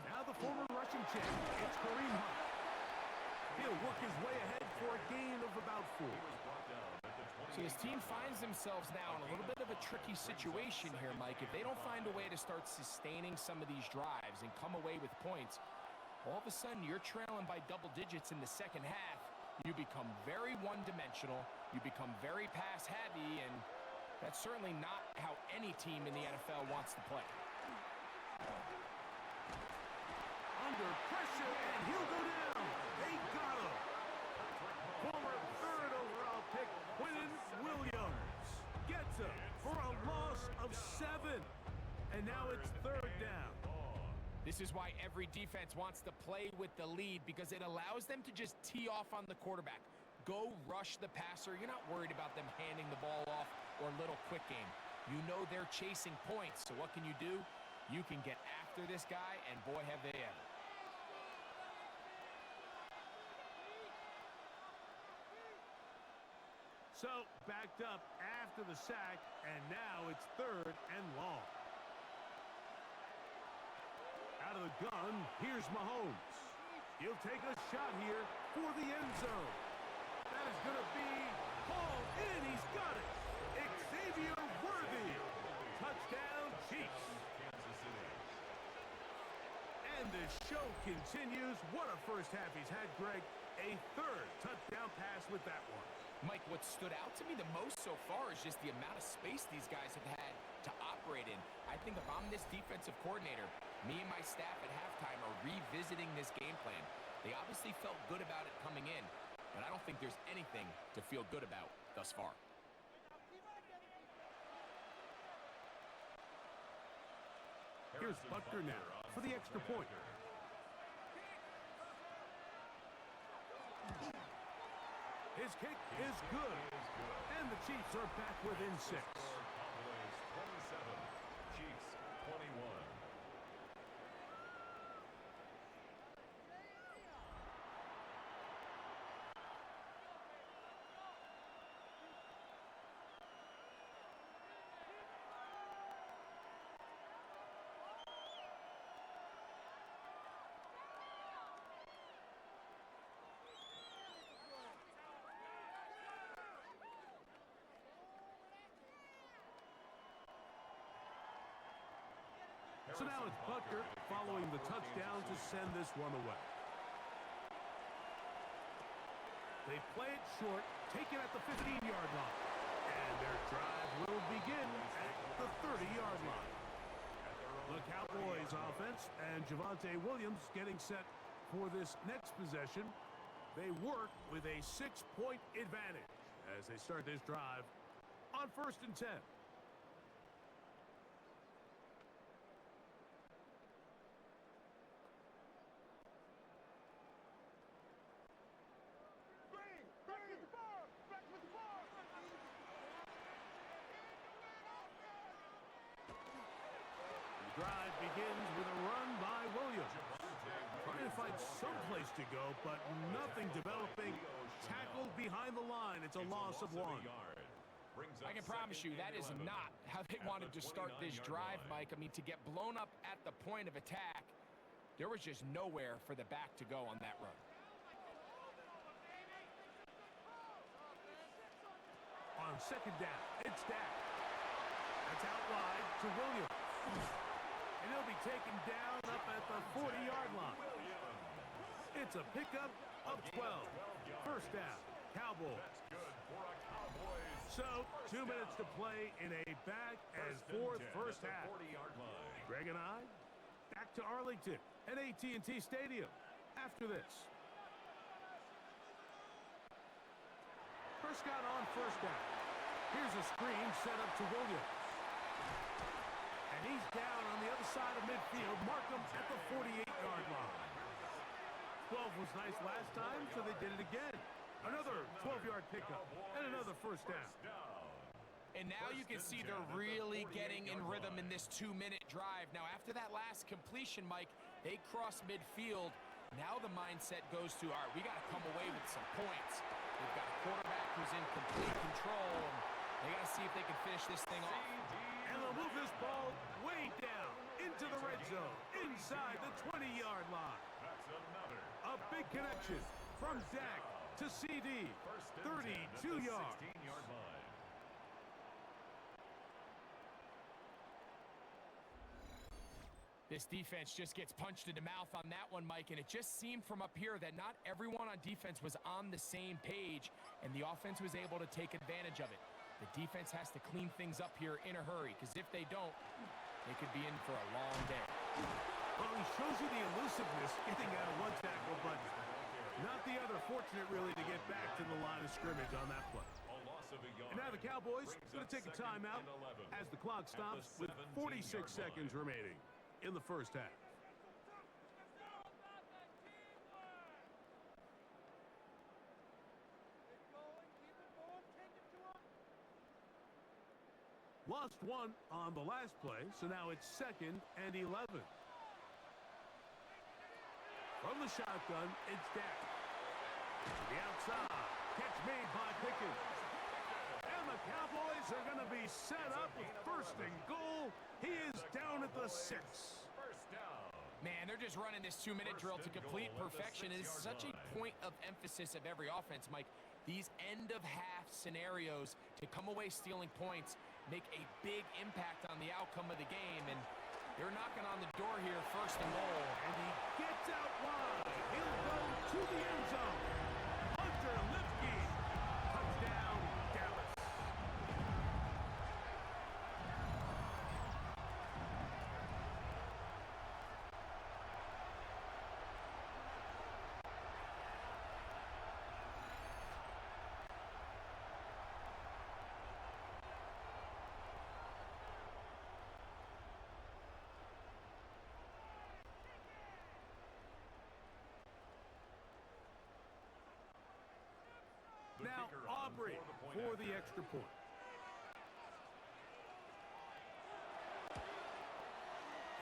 Now the former Russian champ, it's Kareem Hunt. He'll work his way ahead for a gain of about 4. So this team finds themselves now in a little bit of a tricky situation here, Mike. If they don't find a way to start sustaining some of these drives and come away with points, all of a sudden you're trailing by double digits in the second half. You become very one-dimensional. You become very pass-heavy, and that's certainly not how any team in the NFL wants to play. Under pressure, and he'll go down. They got him. Former third overall pick, Quinn Williams, gets him for a loss of 7. And now it's third down. This is why every defense wants to play with the lead, because it allows them to just tee off on the quarterback. Go rush the passer. You're not worried about them handing the ball off or little quick game. You know they're chasing points, so what can you do? You can get after this guy, and boy, have they ever. So, backed up after the sack, and now it's third and long. Out of the gun, here's Mahomes. He'll take a shot here for the end zone. That is going to be hauled in. He's got it. Xavier Worthy. Touchdown, Chiefs. And the show continues. What a first half he's had, Greg. A third touchdown pass with that one. Mike, what stood out to me the most so far is just the amount of space these guys have had to operate in. I think if I'm this defensive coordinator, me and my staff at halftime are revisiting this game plan. They obviously felt good about it coming in, but I don't think there's anything to feel good about thus far. Here's Butker now for the extra point. His kick is good. And the Chiefs are back within 6. Cowboys 27, Chiefs 21. So now it's Butker following the touchdown to send this one away. They play it short, take it at the 15-yard line. And their drive will begin at the 30-yard line. The Cowboys offense and Javonte Williams getting set for this next possession. They work with a 6-point advantage as they start this drive on 1st and 10. Drive begins with a run by Williams. Trying to find someplace to go, but nothing developing. Tackled behind the line. It's a loss of 1. I can promise you that is not how they wanted to start this drive, Mike. I mean, to get blown up at the point of attack, there was just nowhere for the back to go on that run. On 2nd down, it's Dak. That's out wide to Williams. And he'll be taken down up at the 40-yard line. It's a pickup of 12. First down, Cowboys. So, 2 minutes to play in a back-and-forth first half. Greg and I, back to Arlington at AT&T Stadium after this. Prescott on first down. Here's a screen set up to Williams. And he's down on the other side of midfield. Markham at the 48-yard line. 12 was nice last time, so they did it again. Another 12-yard pickup and another first down. And now you can see they're really getting in rhythm in this 2-minute drive. Now, after that last completion, Mike, they cross midfield. Now the mindset goes to, all right, we got to come away with some points. They've got a quarterback who's in complete control, and they got to see if they can finish this thing off. And they'll move this ball way down into the red zone, inside the 20-yard line. That's another. A big connection from Dak to CD. First and 10 at 32 the yards. 16-yard line. This defense just gets punched in the mouth on that one, Mike, and it just seemed from up here that not everyone on defense was on the same page, and the offense was able to take advantage of it. The defense has to clean things up here in a hurry, because if they don't, they could be in for a long day. Well, he shows you the elusiveness getting out of one tackle, but not the other. Fortunate, really, to get back to the line of scrimmage on that play. A loss of a yard. And now the Cowboys Brings going to up take a second timeout and 11 as the clock at stops the with 17-yard 46 seconds line. remaining in the first half. Lost one on the last play, so now it's 2nd and 11. From the shotgun, it's Dak. To the outside, catch made by Pickens. And the Cowboys are going to be set up with 1st and goal. He is down at the 6. First down. Man, they're just running this 2-minute drill to complete perfection. It is such a point of emphasis of every offense, Mike. These end-of-half scenarios to come away stealing points make a big impact on the outcome of the game, and they're knocking on the door here, 1st and goal. And he gets out wide. He'll go to the end zone. Hunter Lipke. Touchdown, Dallas. The Now kicker on Aubrey for for the the point extra point.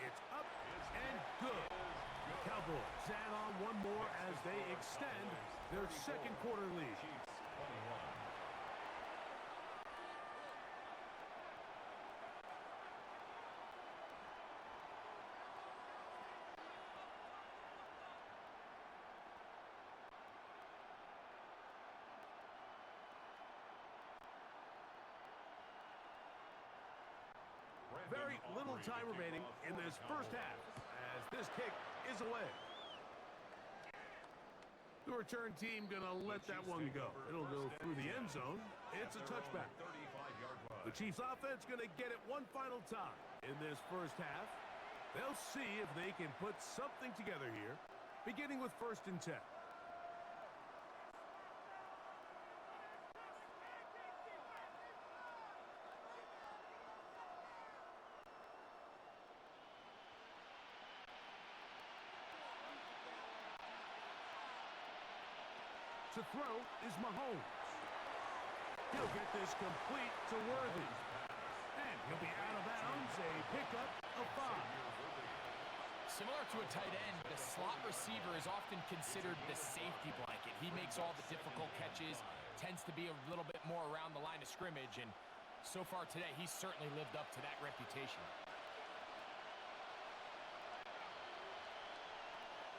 It's up and good. The Cowboys add on one more as they extend their 2nd quarter lead. Chiefs 21. Very little time remaining in this first half as this kick is away. The return team going to let that one go. It'll go through the end zone. It's a touchback. 35-yard line. The Chiefs offense going to get it one final time in this first half. They'll see if they can put something together here, beginning with 1st and 10. To throw is Mahomes. He'll get this complete to Worthy. And he'll be out of bounds, a pickup of 5. Similar to a tight end, the slot receiver is often considered the safety blanket. He makes all the difficult catches, tends to be a little bit more around the line of scrimmage, and so far today, he's certainly lived up to that reputation.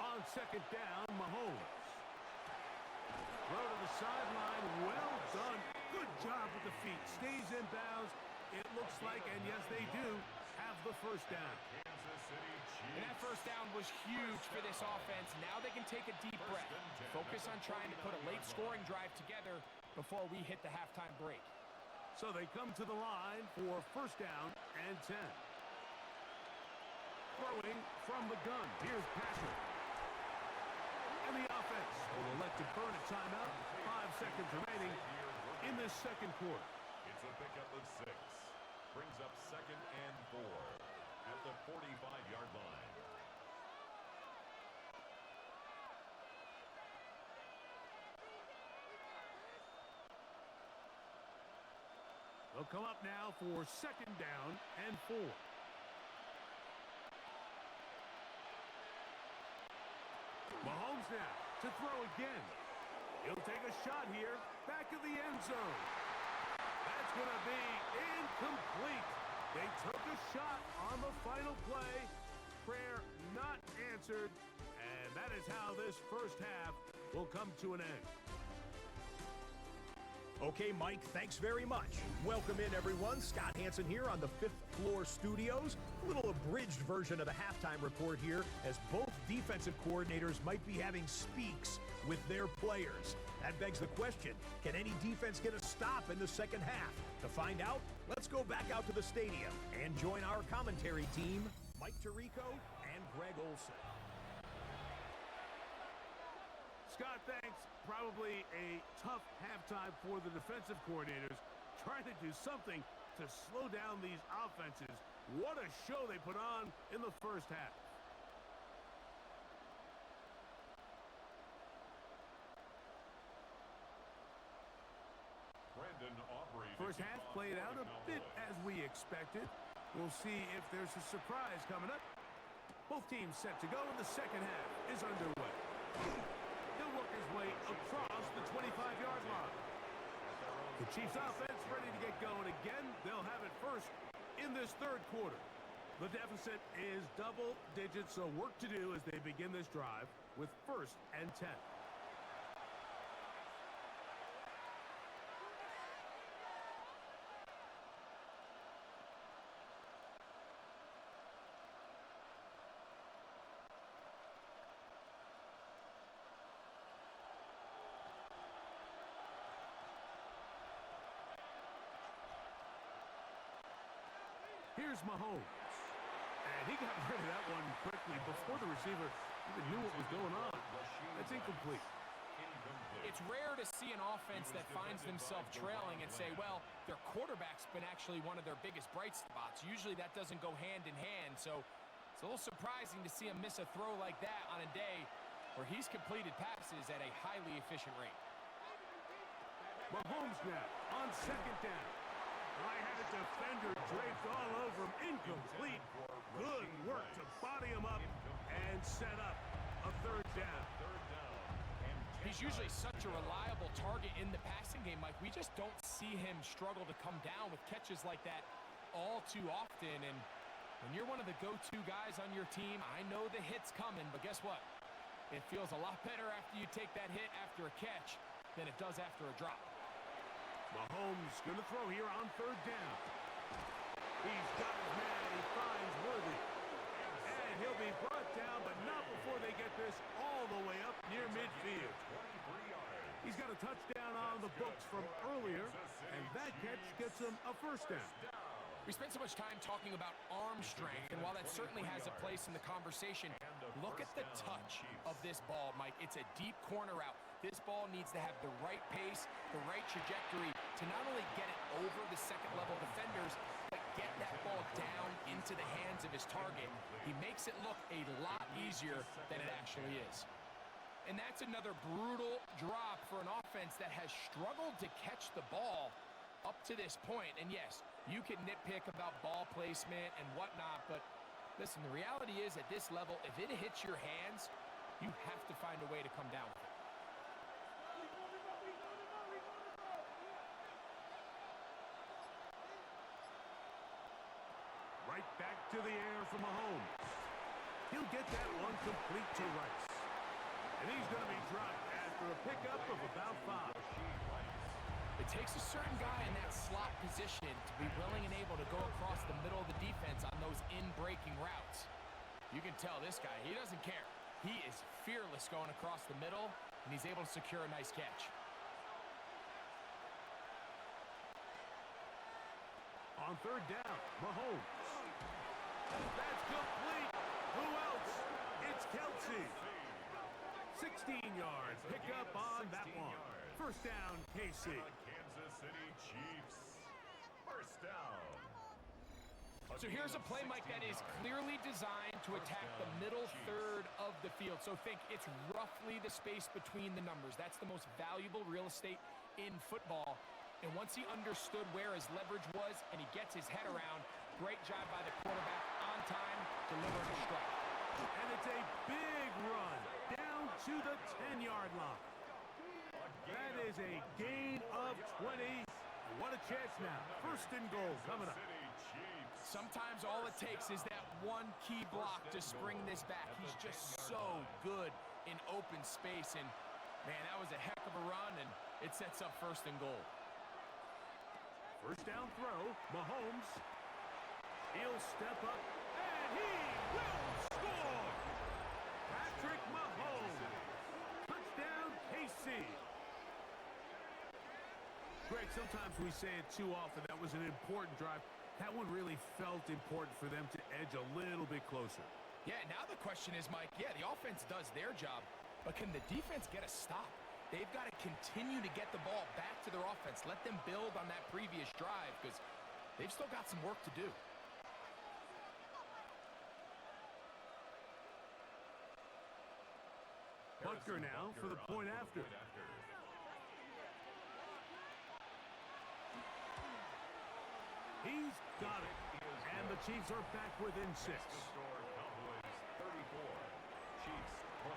On 2nd down, Mahomes. Throw to the sideline. Well done. Good job with the feet. Stays in bounds. It looks like, and yes, they do, have the 1st down. Kansas City Chiefs. And that 1st down was huge for this offense. Now they can take a deep breath, focus on trying to put a late scoring drive together before we hit the halftime break. So they come to the line for 1st down and 10. Throwing from the gun. Here's Patrick. And the offense will elect to burn a timeout. 5 seconds remaining in this 2nd quarter. It's a pickup of 6. Brings up 2nd and 4 at the 45-yard line. They'll come up now for 2nd down and 4. Mahomes now to throw again. He'll take a shot here. Back of the end zone. That's going to be incomplete. They took a shot on the final play. Prayer not answered. And that is how this first half will come to an end. Okay, Mike, thanks very much. Welcome in, everyone. Scott Hansen here on the 5th floor studios. A little abridged version of the halftime report here, as both defensive coordinators might be having speaks with their players. That begs the question, can any defense get a stop in the second half? To find out, let's go back out to the stadium and join our commentary team, Mike Tirico and Greg Olson. Scott, thanks. Probably a tough halftime for the defensive coordinators, trying to do something to slow down these offenses. What a show they put on in the first half. First half played out a bit as we expected. We'll see if there's a surprise coming up. Both teams set to go, and the second half is underway. He'll work his way across the 25-yard line. The Chiefs offense ready to get going again. They'll have it first in this third quarter. The deficit is double digits, so work to do as they begin this drive with 1st and 10. Here's Mahomes. And he got rid of that one quickly before the receiver even knew what was going on. That's incomplete. It's rare to see an offense that finds themselves trailing and say, well, their quarterback's been actually one of their biggest bright spots. Usually that doesn't go hand in hand, so it's a little surprising to see him miss a throw like that on a day where he's completed passes at a highly efficient rate. Mahomes now on second down. I had a defender draped all over him. Incomplete. Good work to body him up and set up a third down. He's usually such a reliable target in the passing game, Mike. We just don't see him struggle to come down with catches like that all too often. And when you're one of the go-to guys on your team, I know the hit's coming, but guess what? It feels a lot better after you take that hit after a catch than it does after a drop. Mahomes going to throw here on third down. He's got his man. He finds Worthy. And he'll be brought down, but not before they get this all the way up near midfield. He's got a touchdown on the books from earlier, and that catch gets him a first down. We spent so much time talking about arm strength, and while that certainly has a place in the conversation, look at the touch of this ball, Mike. It's a deep corner route. This ball needs to have the right pace, the right trajectory to not only get it over the second-level defenders, but get that ball down into the hands of his target. He makes it look a lot easier than it actually is. And that's another brutal drop for an offense that has struggled to catch the ball up to this point. And yes, you can nitpick about ball placement and whatnot, but listen, the reality is at this level, if it hits your hands, you have to find a way to come down with it. Right back to the air for Mahomes. He'll get that one complete to Rice. And he's going to be dropped after a pickup of about 5. It takes a certain guy in that slot position to be willing and able to go across the middle of the defense on those in-breaking routes. You can tell this guy, he doesn't care. He is fearless going across the middle, and he's able to secure a nice catch. On third down, Mahomes. That's complete. Who else? It's Kelsey. 16 yards. Pick up on that one. First down, KC. Kansas City Chiefs. First down. So here's a play, Mike, that is clearly designed to attack the middle third of the field. So think it's roughly the space between the numbers. That's the most valuable real estate in football. And once he understood where his leverage was and he gets his head around, great job by the quarterback on time, delivering a strike. And it's a big run down to the 10-yard line. That is a gain of 20. What a chance now. First and goal coming up. Sometimes all it takes is that one key block to spring this back. He's just so good in open space. And, man, that was a heck of a run, and it sets up first and goal. First down throw, Mahomes. He'll step up, and he will score! Patrick Mahomes. Touchdown, KC. Greg, sometimes we say it too often. That was an important drive. That one really felt important for them to edge a little bit closer. Yeah, now the question is, Mike, yeah, the offense does their job, but can the defense get a stop? They've got to continue to get the ball back to their offense. Let them build on that previous drive because they've still got some work to do. Butker now for the point after. He's got it. And the Chiefs are back within 6. Cowboys 34, Chiefs 28.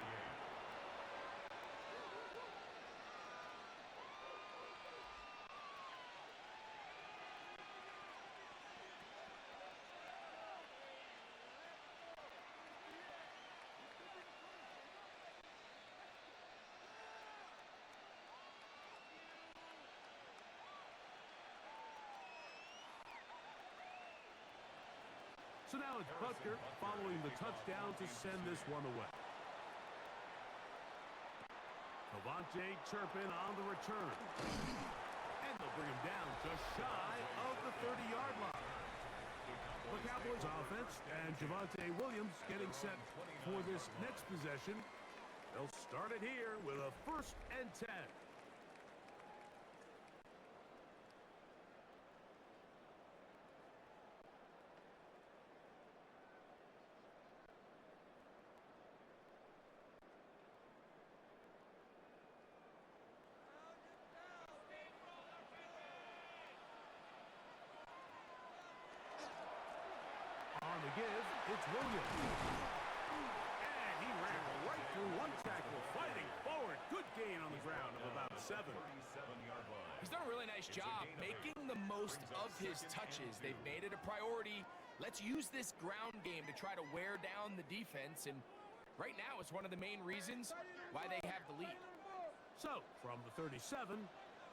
So now it's Butker following the touchdown to send this one away. Cavante Turpin on the return. And they'll bring him down just shy of the 30-yard line. The Cowboys offense and Javonte Williams getting set for this next possession. They'll start it here with a 1st and 10. On the give, it's Williams. And he ran right through one tackle, fighting forward. Good gain on the ground of about 7. 37-yard line. He's done a really nice job making the most of his touches. They've made it a priority. Let's use this ground game to try to wear down the defense, and right now it's one of the main reasons why they have the lead. So, from the 37,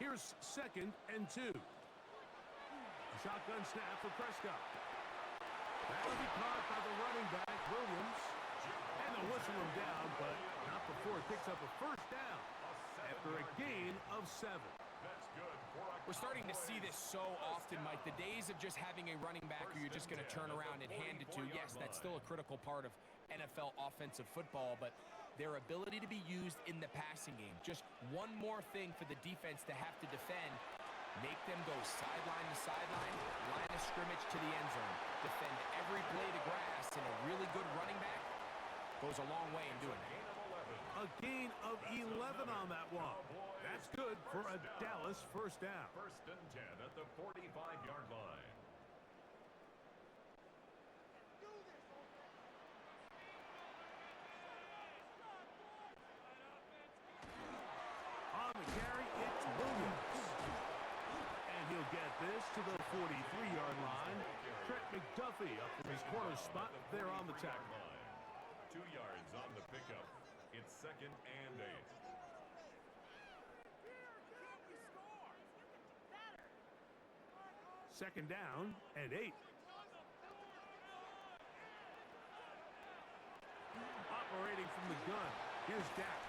here's 2nd and 2. A shotgun snap for Prescott. That'll be caught by the running back, Williams. And they'll whistle him down, but not before it picks up a 1st down after a gain of 7. That's good. We're starting to see this so often, Mike. The days of just having a running back who you're just going to turn around and hand it to, yes, that's still a critical part of NFL offensive football, but their ability to be used in the passing game, just one more thing for the defense to have to defend. Make them go sideline to sideline, line of scrimmage to the end zone. Defend every blade of grass, and a really good running back goes a long way in doing that. A gain of 11 on that one. That's good for a Dallas 1st down. 1st and 10 at the 45-yard line. On the carry, it's Williams. And he'll get this to the 43-yard line. Trent McDuffie up from his corner spot there on the tackle. 2 yards on the pickup. It's 2nd and 8. Second down and 8. Operating from the gun, here's Dak.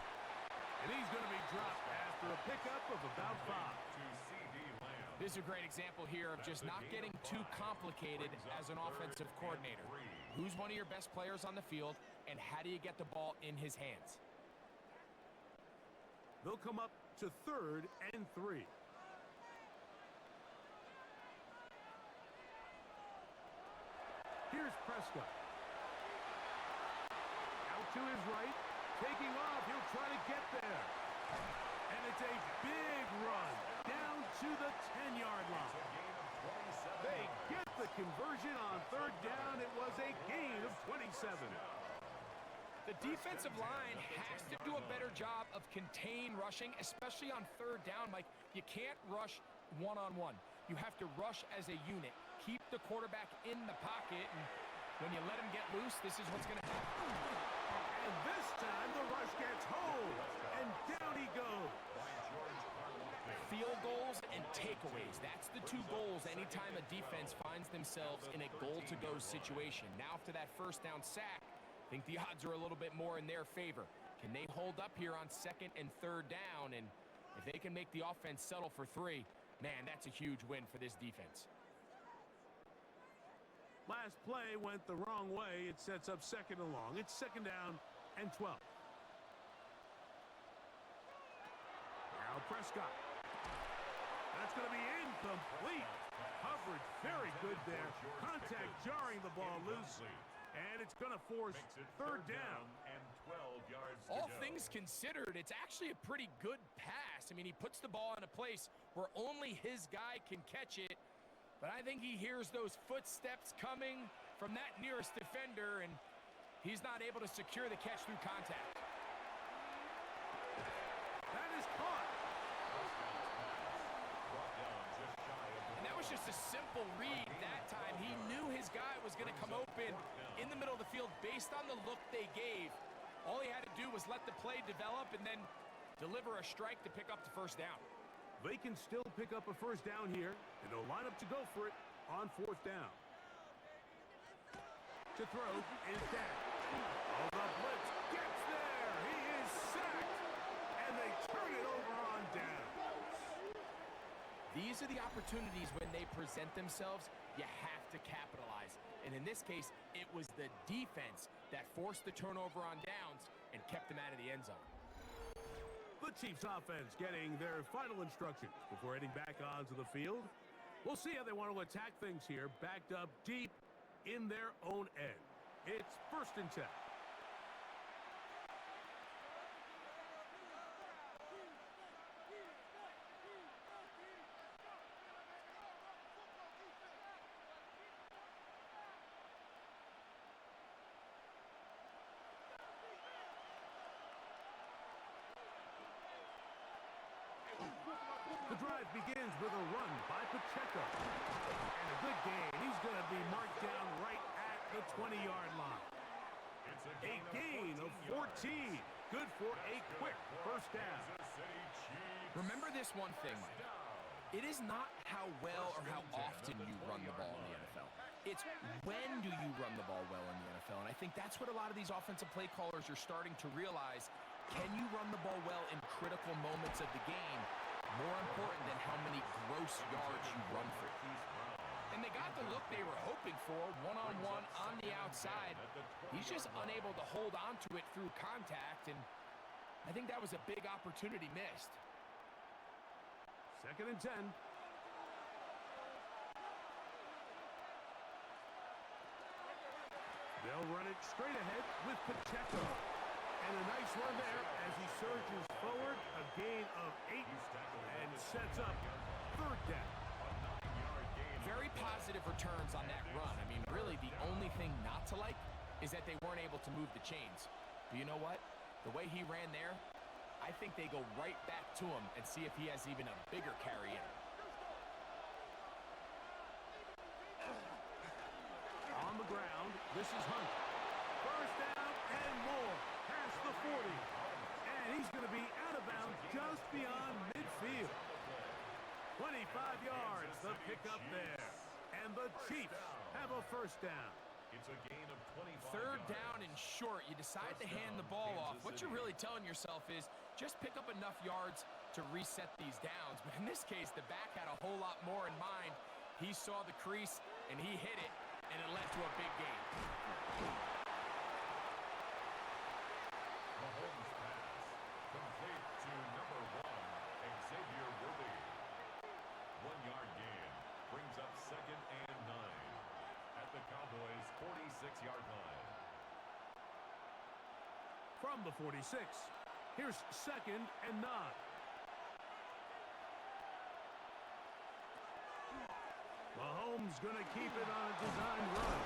And he's going to be dropped after a pickup of about 5. This is a great example here of just not getting too complicated as an offensive coordinator. Who's one of your best players on the field, and how do you get the ball in his hands? They'll come up to 3rd and 3. Here's Prescott. Out to his right. Taking off. He'll try to get there. And it's a big run down to the 10-yard line. They get the conversion on 3rd down. It was a gain of 27. The defensive line has to do a better job of contain rushing, especially on 3rd down. Mike, you can't rush one-on-one. You have to rush as a unit. Keep the quarterback in the pocket, and when you let him get loose, this is what's going to happen. And this time the rush gets home, and down he goes. Field goals and takeaways, that's the 2 goals anytime a defense finds themselves in a goal-to-go situation. Now after that first down sack, I think the odds are a little bit more in their favor. Can they hold up here on 2nd and 3rd down? And if they can make the offense settle for 3, man, that's a huge win for this defense. Last play went the wrong way. It sets up 2nd and long. It's 2nd down and 12. Now Prescott. That's going to be incomplete. Coverage very good there. Contact jarring the ball loose. And it's going to force 3rd down. And 12 yards to All go. things considered, it's actually a pretty good pass. I mean, he puts the ball in a place where only his guy can catch it. But I think he hears those footsteps coming from that nearest defender, and he's not able to secure the catch through contact. That is caught. And that was just a simple read that time. He knew his guy was going to come open in the middle of the field based on the look they gave. All he had to do was let the play develop and then deliver a strike to pick up the 1st down. They can still pick up a 1st down here, and they'll line up to go for it on 4th down. To throw is Dak. Oh, the blitz gets there. He is sacked, and they turn it over on downs. These are the opportunities when they present themselves, you have to capitalize. And in this case, it was the defense that forced the turnover on downs and kept them out of the end zone. The Chiefs offense getting their final instructions before heading back onto the field. We'll see how they want to attack things here, backed up deep in their own end. It's 1st and 10. The drive begins with a run by Pacheco. And a good gain. He's going to be marked down right at the 20-yard line. A gain of 14. Good for a quick 1st down. Remember this one thing, Mike. It is not how well or how often you run the ball in the NFL. It's when do you run the ball well in the NFL. And I think that's what a lot of these offensive play callers are starting to realize. Can you run the ball well in critical moments of the game? More important than how many gross yards you run for. And they got the look they were hoping for, one-on-one on the outside. He's just unable to hold on to it through contact, and I think that was a big opportunity missed. 2nd and 10. They'll run it straight ahead with Pacheco. And a nice run there as he surges forward. A gain of 8 and sets up 3rd down. Very positive returns on that run. I mean, really, the only thing not to like is that they weren't able to move the chains. But you know what? The way he ran there, I think they go right back to him and see if he has even a bigger carry in him. On the ground, this is Hunt. 1st down and more. Past the 40. And he's going to be out of bounds just beyond midfield. 25 yards, the pickup there. And the Chiefs have a 1st down. It's a gain of 25 3rd yards. down and short. You decide to hand the ball off. What you're really telling yourself is just pick up enough yards to reset these downs. But in this case, the back had a whole lot more in mind. He saw the crease, and he hit it, and it led to a big gain. Mahomes pass complete to number 1, Xavier Worthy. 1-yard gain brings up 2nd and 9 at the Cowboys' 46-yard line. From the 46, here's 2nd and 9. Mahomes going to keep it on a design run.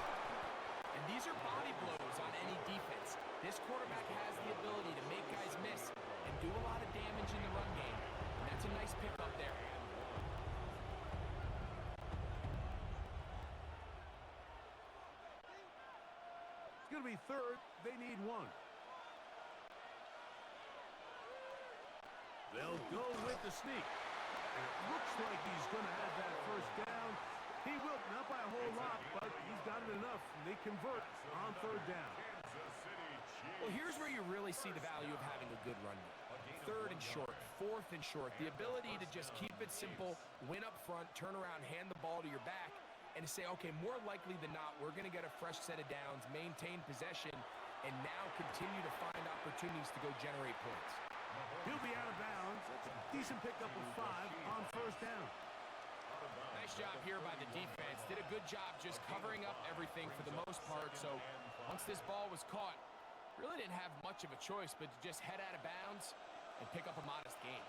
And these are body blows on any defense. This quarterback has the ability to make guys miss and do a lot of damage in the run game. And that's a nice pickup there. It's going to be 3rd. They need 1. They'll go with the sneak. It looks like he's going to have that first down. He will, not by a whole lot, but he's got it enough. They convert on third down. Well, here's where you really see the value of having a good run game. Third and short, fourth and short, the ability to just keep it simple, win up front, turn around, hand the ball to your back, and to say, okay, more likely than not, we're going to get a fresh set of downs, maintain possession, and now continue to find opportunities to go generate points. He'll be out of bounds. That's a decent pickup of 5 on first down. Nice job here by the defense. Did a good job just covering up everything for the most part. So once this ball was caught, really didn't have much of a choice but to just head out of bounds and pick up a modest gain.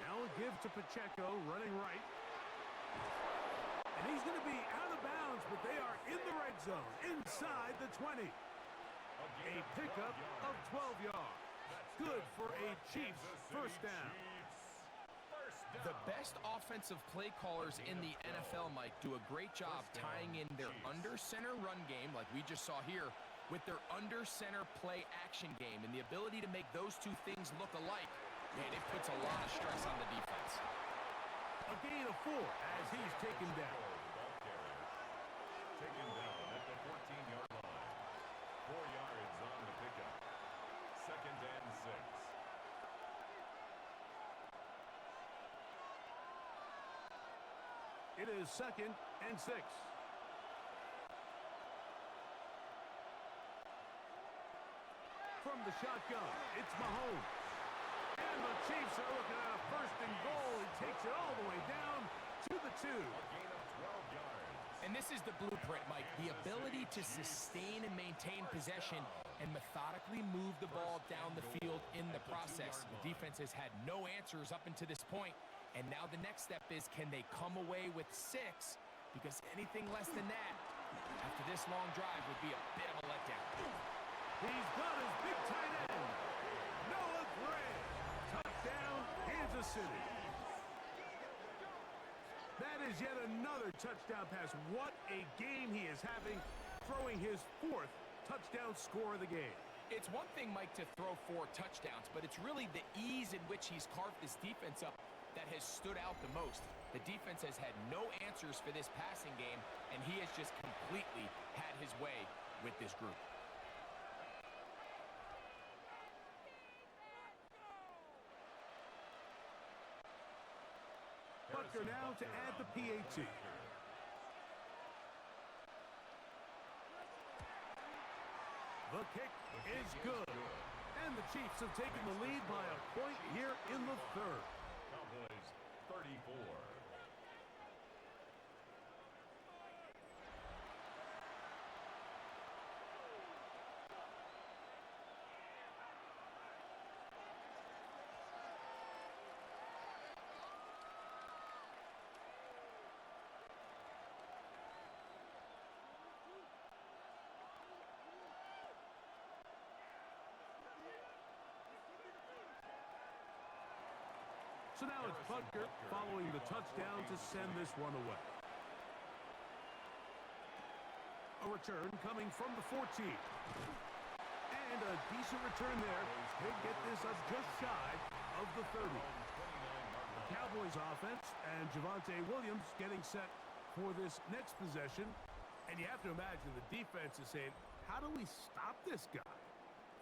Now a give to Pacheco, running right. And he's going to be out of bounds, but they are in the red zone, inside the 20. A pickup of 12 yards. Good for a Chiefs first down. The best offensive play callers in the NFL, Mike, do a great job tying in their under-center run game, like we just saw here, with their under-center play action game. And the ability to make those two things look alike, man, it puts a lot of stress on the defense. A gain of 4 as he's taken down. Taken down at the 14-yard line. 4 yards on the pickup. Second and 6. It is second and 6. From the shotgun, it's Mahomes. And the Chiefs are looking at a first and goal. He takes it all the way down to the 2. A gain of 12 yards. And this is the blueprint, Mike. The ability to sustain and maintain possession and methodically move the ball down the field in the process. The defense has had no answers up until this point. And now the next step is, can they come away with 6? Because anything less than that, after this long drive, would be a bit of a letdown. He's got his big tight end. Noah Gray. Touchdown, Kansas City. That is yet another touchdown pass. What a game he is having, throwing his 4th touchdown score of the game. It's one thing, Mike, to throw 4 touchdowns, but it's really the ease in which he's carved this defense up that has stood out the most. The defense has had no answers for this passing game, and he has just completely had his way with this group. Butker now to add the PAT. The kick is good. And the Chiefs have taken the lead by a point here in the 3rd. Cowboys 34. So now it's Butker following the touchdown to send this one away. A return coming from the 14. And a decent return there. They get this up just shy of the 30. The Cowboys offense and Javonte Williams getting set for this next possession. And you have to imagine the defense is saying, how do we stop this guy?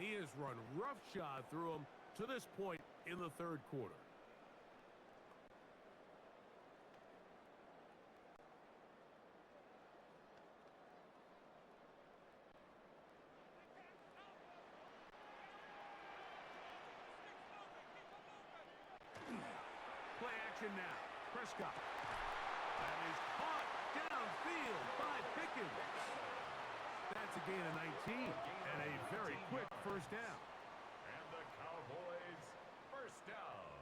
He has run roughshod through him to this point in the 3rd quarter. Play action now. Prescott. That is caught downfield by Pickens. That's a gain of 19 and a very quick first down. And the Cowboys first down.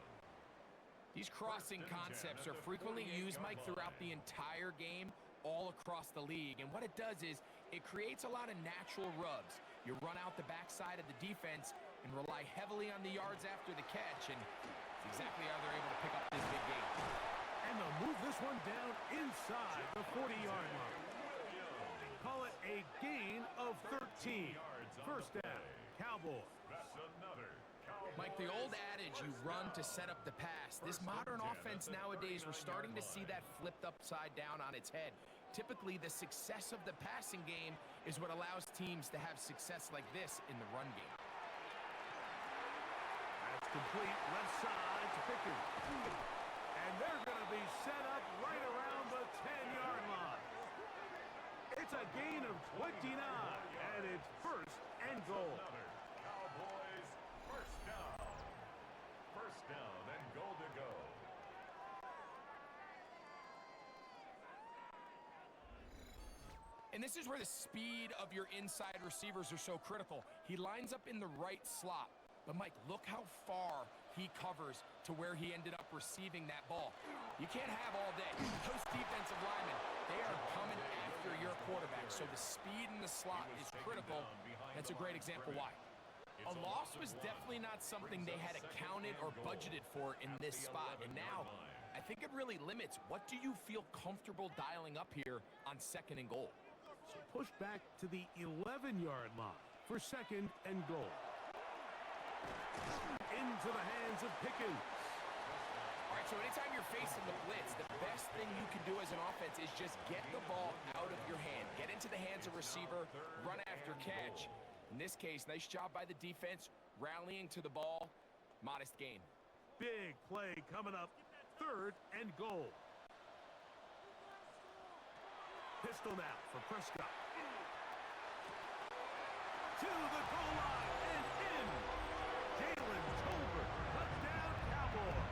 These crossing concepts are frequently used, Mike, throughout the entire game, all across the league. And what it does is it creates a lot of natural rubs. You run out the backside of the defense and rely heavily on the yards after the catch, and it's exactly how they're able to pick up this big game. And they'll move this one down inside the 40-yard line. Call it a gain of 13. First down. Cowboys. That's another Cowboys. Mike, the old adage, you run to set up the pass. This modern offense nowadays, we're starting to see that flipped upside down on its head. Typically, the success of the passing game is what allows teams to have success like this in the run game. That's complete left side to Pickens. And they're going to be set up right around the 10-yard line. It's a gain of 29, and it's first and goal. Another Cowboys first down. First down and goal to go. And this is where the speed of your inside receivers are so critical. He lines up in the right slot. But, Mike, look how far he covers to where he ended up receiving that ball. You can't have all day. Those defensive linemen, they are coming after your quarterback. So the speed in the slot is critical. That's a great example why. A loss was definitely not something they had accounted or budgeted for in this spot. And now, I think it really limits. What do you feel comfortable dialing up here on second and goal? So push back to the 11-yard line for second and goal. Into the hands of Pickens. All right, so anytime you're facing the blitz, the best thing you can do as an offense is just get the ball out of your hand. Get into the hands of receiver, run after catch. In this case, nice job by the defense, rallying to the ball. Modest gain. Big play coming up, third and goal. Pistol now for Prescott. To the goal line and in. Jalen Tolbert, touchdown Cowboys.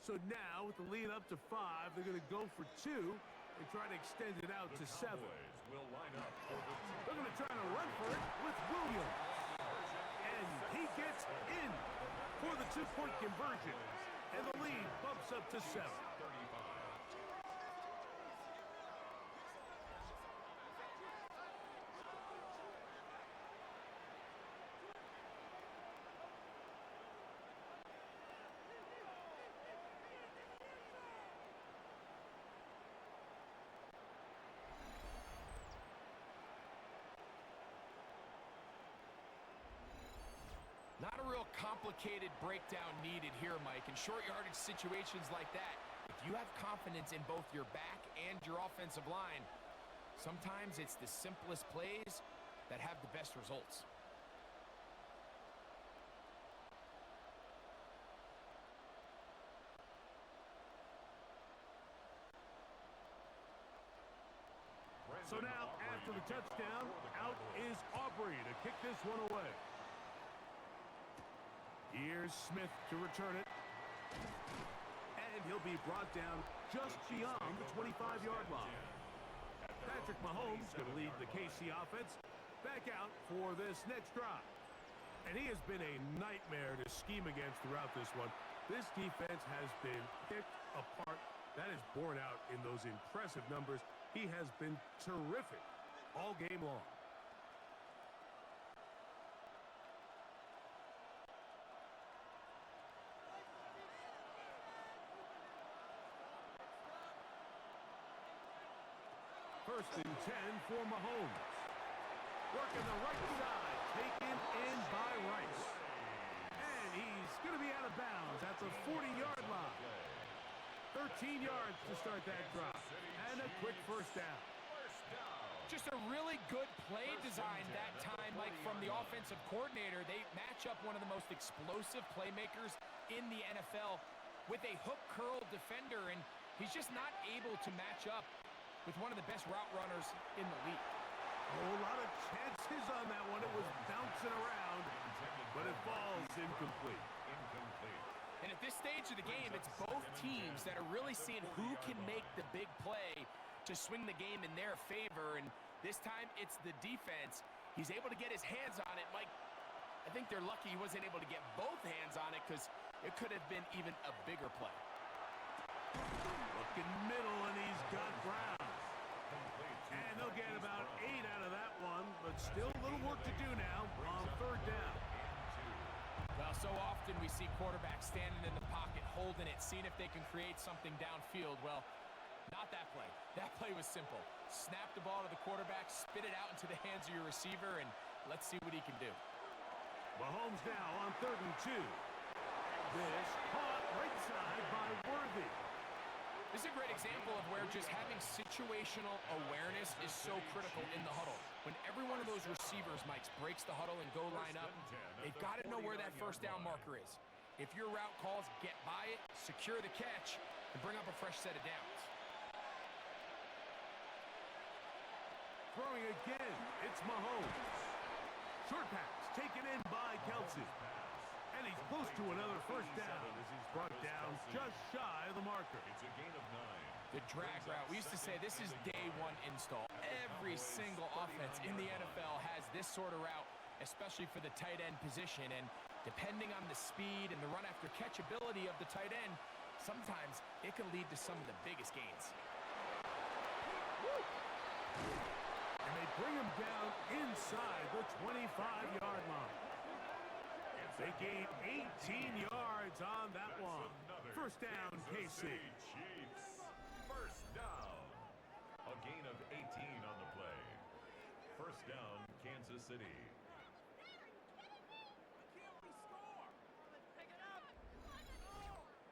So now, with the lead up to 5, they're going to go for 2 and try to extend it out to 7. Will line up for the They're going to try to run for it with Williams. And he gets in for the 2-point conversion. And the lead bumps up to 7. 35. Not a real complicated breakdown needed here, Mike. In short yardage situations like that, if you have confidence in both your back and your offensive line, sometimes it's the simplest plays that have the best results. So now, after the touchdown, out is Aubrey to kick this one away. Here's Smith to return it. And he'll be brought down just beyond the 25-yard line. Patrick Mahomes going to lead the KC offense back out for this next drive. And he has been a nightmare to scheme against throughout this one. This defense has been picked apart. That is borne out in those impressive numbers. He has been terrific all game long. First and 10 for Mahomes. Working the right side, taken in by Rice. And he's going to be out of bounds at the 40-yard line. 13 yards to start that drive. And a quick first down. Just a really good play design that time, Mike, from the offensive coordinator. They match up one of the most explosive playmakers in the NFL with a hook curl defender, and he's just not able to match up with one of the best route runners in the league. A whole lot of chances on that one. It was bouncing around, but it falls incomplete. And at this stage of the game, it's both teams that are really seeing who can make the big play to swing the game in their favor. And This time, it's the defense. He's able to get his hands on it. Mike, I think they're lucky he wasn't able to get both hands on it because it could have been even a bigger play. Looking middle, and he's got Brown. And they'll get about 8 out of that one, but still a little work to do now on third down. Well, so often we see quarterbacks standing in the pocket, holding it, seeing if they can create something downfield. Well, not that play. That play was simple. Snap the ball to the quarterback, spit it out into the hands of your receiver, and let's see what he can do. Mahomes now on 3rd and 2. This caught right side by Worthy. This is a great example of where just having situational awareness is so critical in the huddle. When every one of those receivers, Mike, breaks the huddle and go line up, they've got to know where that first down marker is. If your route calls, get by it, secure the catch, and bring up a fresh set of downs. Throwing again, it's Mahomes. Short pass taken in by Kelsey. And he's close to another first down as he's brought down just shy of the marker. It's a gain of 9. The drag route. We used to say this is day one install. Every single offense in the NFL has this sort of route, especially for the tight end position. And depending on the speed and the run after catch ability of the tight end, sometimes it can lead to some of the biggest gains. And they bring him down inside the 25-yard line. They gain 18 yards on that one. First down, KC. Chiefs. First down. A gain of 18 on the play. First down, Kansas City.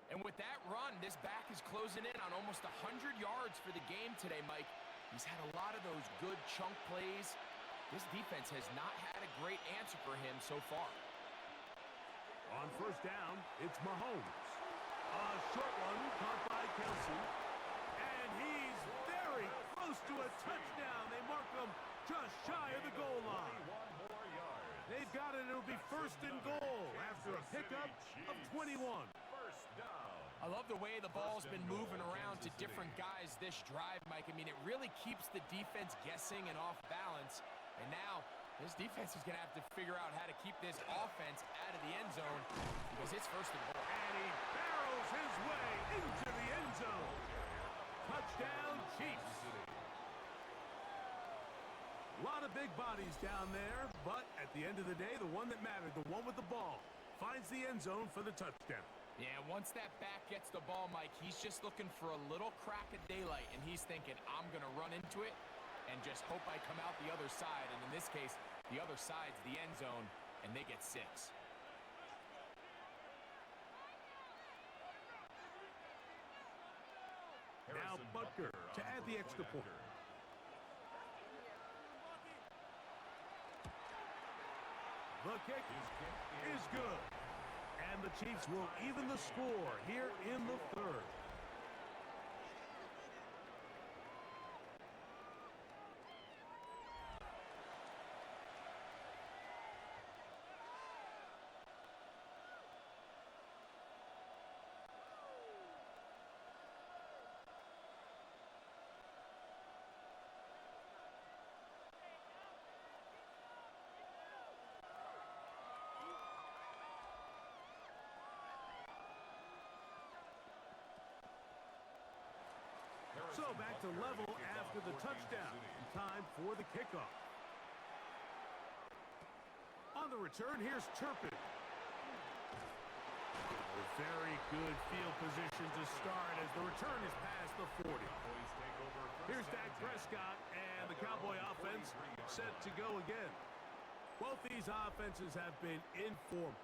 And with that run, this back is closing in on almost 100 yards for the game today, Mike. He's had a lot of those good chunk plays. This defense has not had a great answer for him so far. On first down, it's Mahomes. A short one caught by Kelsey. And he's very close to a touchdown. They mark him just shy of the goal line. They've got it. It'll be first and goal after a pickup of 21. First down. I love the way the ball's been moving around to different guys this drive, Mike. I mean, it really keeps the defense guessing and off balance. And now, this defense is going to have to figure out how to keep this offense out of the end zone because it's first and goal. And he barrels his way into the end zone. Touchdown, Chiefs. A lot of big bodies down there, but at the end of the day, the one that mattered, the one with the ball, finds the end zone for the touchdown. Yeah, once that back gets the ball, Mike, he's just looking for a little crack of daylight, and he's thinking, I'm going to run into it and just hope I come out the other side. And in this case, the other side's the end zone, and they get 6. Now Butker to add the extra point. The kick is good. And the Chiefs will even the score here in the third. So back to level after the touchdown. Time for the kickoff. On the return, here's Turpin. Very good field position to start as the return is past the 40. Here's Dak Prescott, and the Cowboy offense set to go again. Both these offenses have been informal.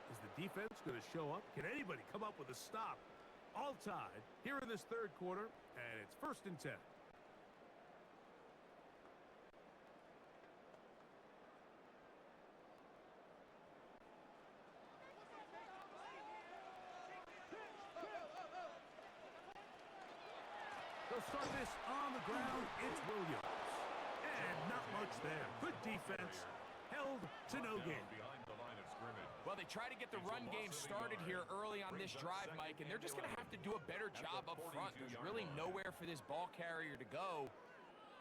Is the defense going to show up? Can anybody come up with a stop? All tied here in this third quarter, and it's 1st and 10. They'll start this on the ground. It's Williams. And not much there. Good defense. Held to no gain. Well, they try to get the run game started here early on this drive, Mike, and they're just going to have to do a better job up front. There's really nowhere for this ball carrier to go.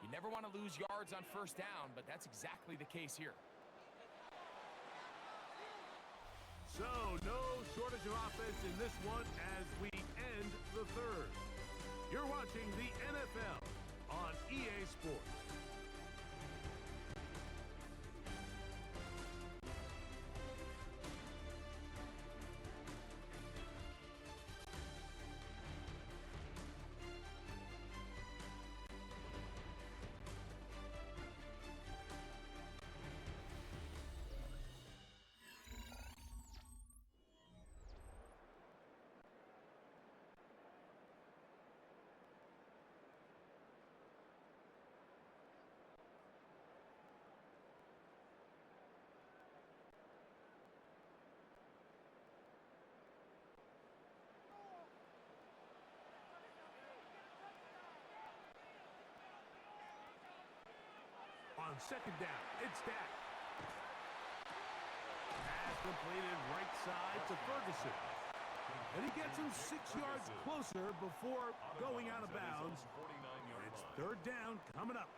You never want to lose yards on first down, but that's exactly the case here. So, no shortage of offense in this one as we end the third. You're watching the NFL on EA Sports. On second down, it's Dak. Pass completed right side to Ferguson. And he gets him 6 yards closer before going out of bounds. It's third down coming up.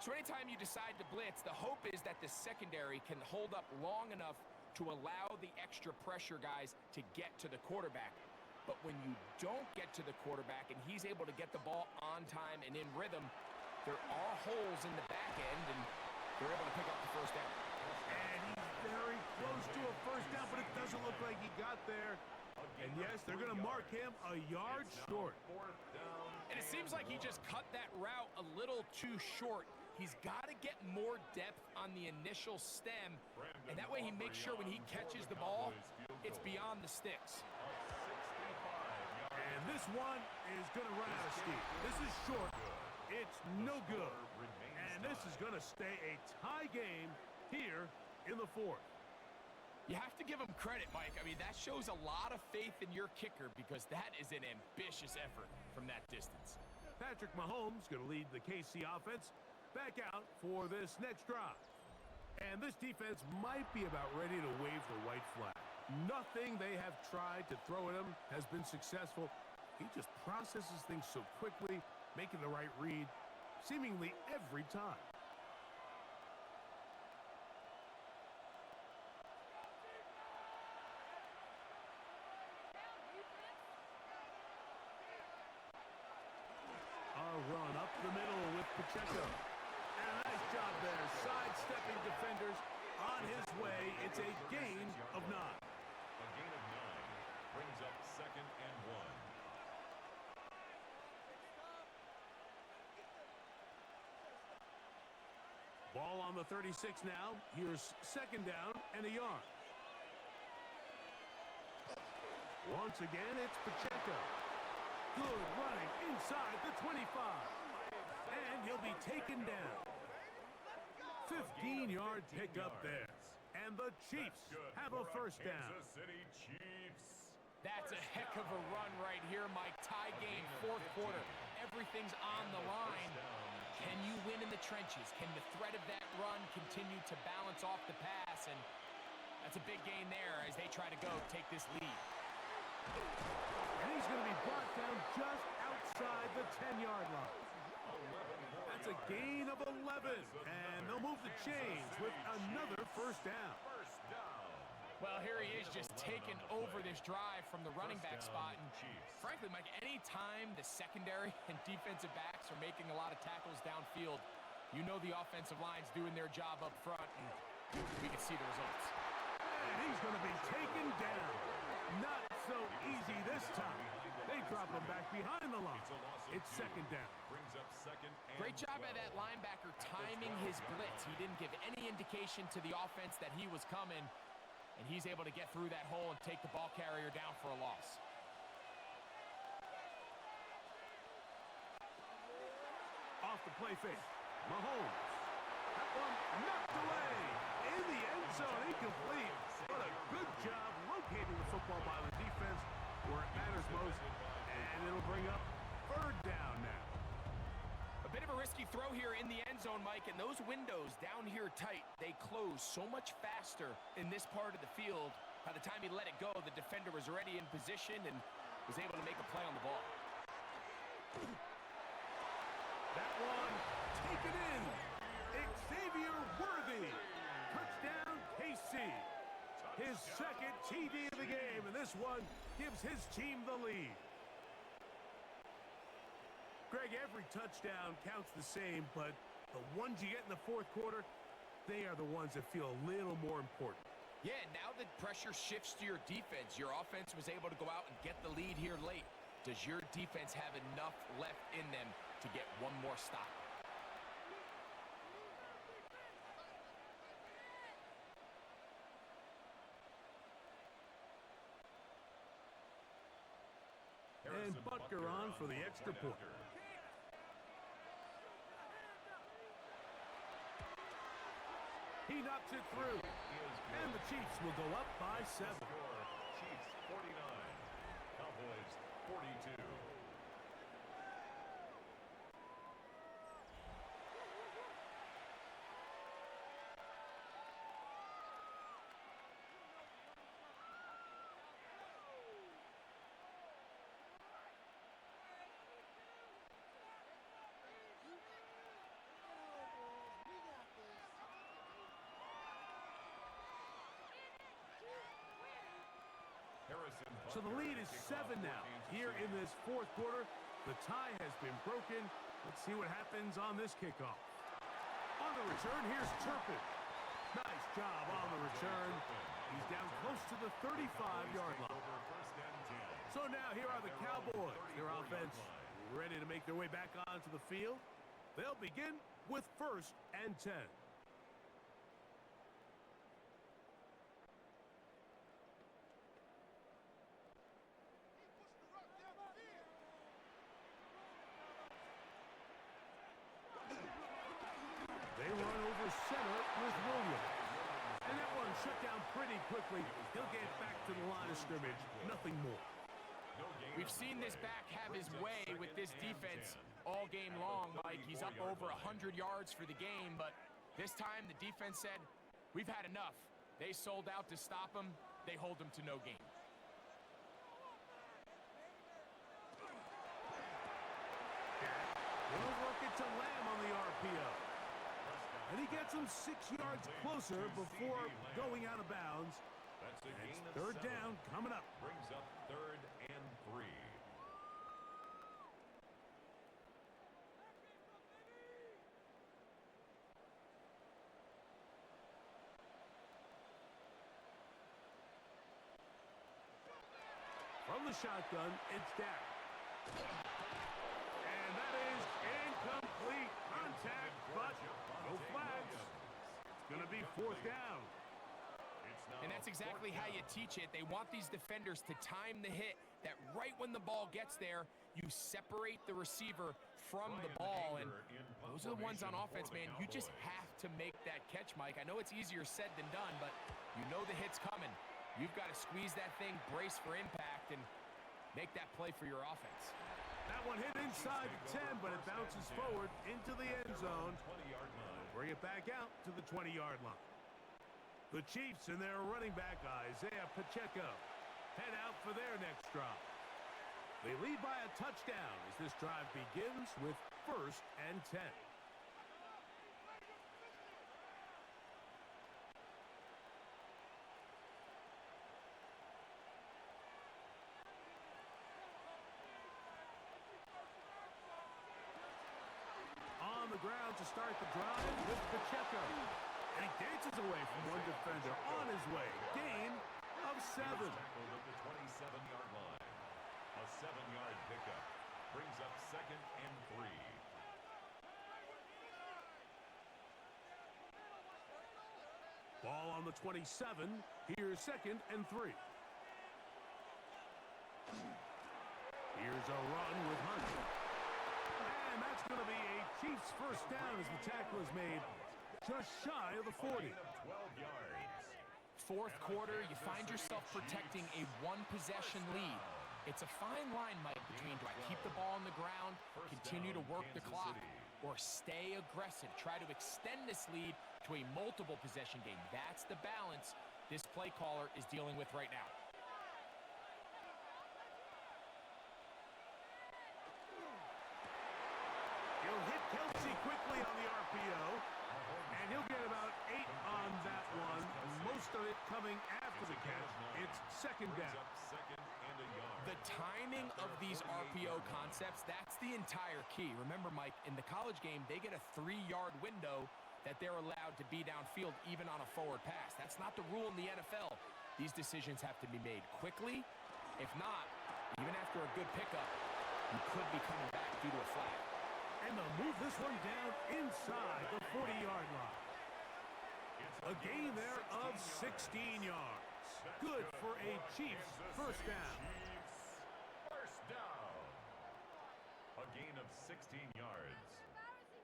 So anytime you decide to blitz, the hope is that the secondary can hold up long enough to allow the extra pressure guys to get to the quarterback. But when you don't get to the quarterback and he's able to get the ball on time and in rhythm, there are holes in the back end, and they're able to pick up the first down. And he's very close to a first down, but it doesn't look like he got there. And yes, they're going to mark him a yard short. And it seems like he just cut that route a little too short. He's got to get more depth on the initial stem, and that way he makes sure when he catches the ball, it's beyond the sticks. And this one is going to run out of steam. This is short. It's no good. And this is going to stay a tie game here in the fourth. You have to give him credit, Mike. I mean, that shows a lot of faith in your kicker because that is an ambitious effort from that distance. Patrick Mahomes going to lead the KC offense back out for this next drive. And this defense might be about ready to wave the white flag. Nothing they have tried to throw at him has been successful. He just processes things so quickly, making the right read seemingly every time. A run up the middle with Pacheco. And a nice job there, sidestepping defenders on his way. It's a gain of 9. A gain of 9 brings up second and 1. Ball on the 36 now. Here's second down and a yard. Once again, it's Pacheco. Good running inside the 25. And he'll be taken down. 15-yard pickup there. And the Chiefs have a first down. Kansas City Chiefs. That's a heck of a run right here, Mike. Tie game, fourth quarter. Everything's on the line. Can you win in the trenches? Can the threat of that run continue to balance off the pass? And that's a big gain there as they try to go take this lead. And he's going to be brought down just outside the 10-yard line. That's a gain of 11. And they'll move the chains with another first down. Well, here he is just taking over this drive from the running back spot. And frankly, Mike, any time the secondary and defensive backs are making a lot of tackles downfield, you know the offensive line's doing their job up front, and we can see the results. And he's going to be taken down. Not so easy this time. They drop him back behind the line. It's second down. Great job by that linebacker timing his blitz. He didn't give any indication to the offense that he was coming, and he's able to get through that hole and take the ball carrier down for a loss. Off the play fake. Mahomes. That one knocked away. In the end zone, incomplete. But a good job locating the football by the defense where it matters most. And it'll bring up third down now. A bit of a risky throw here in the end zone, Mike, and those windows down here tight, they close so much faster in this part of the field. By the time he let it go, the defender was already in position and was able to make a play on the ball. That one His second TD of the game, and this one gives his team the lead. Greg, every touchdown counts the same, but the ones you get in the fourth quarter, they are the ones that feel a little more important. Yeah, now that pressure shifts to your defense, your offense was able to go out and get the lead here late. Does your defense have enough left in them to get one more stop? And Butker on for the extra point. He knocks it through. And the Chiefs will go up by 7. Chiefs 49, Cowboys 42. So the lead is 7 now. Here in this fourth quarter, the tie has been broken. Let's see what happens on this kickoff. On the return, here's Turpin. Nice job on the return. He's down close to the 35-yard line. So now here are the Cowboys. Their offense ready to make their way back onto the field. They'll begin with 1st and 10. They run over center with Williams. And that one shut down pretty quickly. He'll get back to the line of scrimmage. Nothing more. We've seen this back have his way with this defense all game long, Mike. He's up over 100 yards for the game, but this time the defense said, we've had enough. They sold out to stop him. They hold him to no gain. They'll work it to Lamb on the RPO. And he gets him 6 yards closer before going out of bounds. It's 3rd down coming up. Brings up 3rd and 3. From the shotgun, it's Dak. And that is incomplete contact, but no flags. It's going to be 4th down. And that's exactly how you teach it. They want these defenders to time the hit, that right when the ball gets there, you separate the receiver from the ball. And those are the ones on offense, man. You just have to make that catch, Mike. I know it's easier said than done, but you know the hit's coming. You've got to squeeze that thing, brace for impact, and make that play for your offense. That one hit inside the 10, but it bounces forward into the end zone. Bring it back out to the 20-yard line. The Chiefs and their running back, Isaiah Pacheco, head out for their next drive. They lead by a touchdown as this drive begins with 1st and 10. On the ground to start the drive with Pacheco. And he dances away from one defender on his way. Gain of 7. Tackled at the 27-yard line. A 7-yard pickup. Brings up 2nd and 3. Ball on the 27. Here's 2nd and 3. Here's a run with Hunt. And that's going to be a Chiefs 1st down as the tackle is made just shy of the 40. 12 yards. 4th quarter, you find yourself protecting a one-possession lead. It's a fine line, Mike, between do I keep the ball on the ground, continue to work the clock, or stay aggressive, try to extend this lead to a multiple possession game. That's the balance this play caller is dealing with right now. He'll hit Kelsey quickly on the RPO, and he'll get about on that one. Most of it coming after the catch. It's second down. The timing of these RPO concepts, that's the entire key. Remember, Mike, in the college game, they get a 3-yard window that they're allowed to be downfield even on a forward pass. That's not the rule in the NFL. These decisions have to be made quickly. If not, even after a good pickup, you could be coming back due to a flag. And they'll move this one down inside the 40-yard line. A gain there of 16 yards. Good for a Chiefs first down. First down. A gain of 16 yards.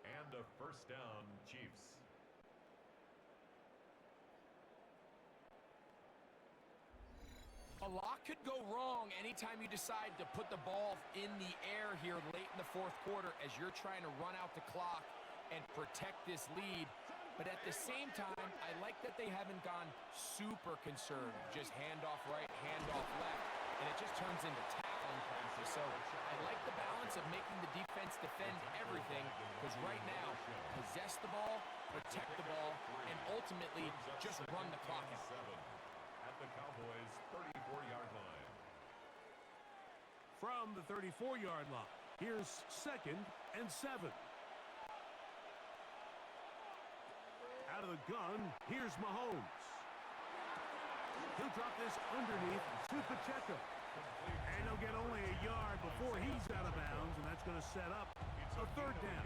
And a first down, Chiefs. A lot could go wrong anytime you decide to put the ball in the air here late in the fourth quarter as you're trying to run out the clock and protect this lead. But at the same time, I like that they haven't gone super conservative. Just handoff right, handoff left, and it just turns into tackling practice. So I like the balance of making the defense defend everything, because right now, possess the ball, protect the ball, and ultimately just run the clock out. At the Cowboys' 34-yard line. From the 34-yard line, here's 2nd and 7. Out of the gun, here's Mahomes. He'll drop this underneath to Pacheco. And he'll get only a yard before he's out of bounds, and that's going to set up a third down.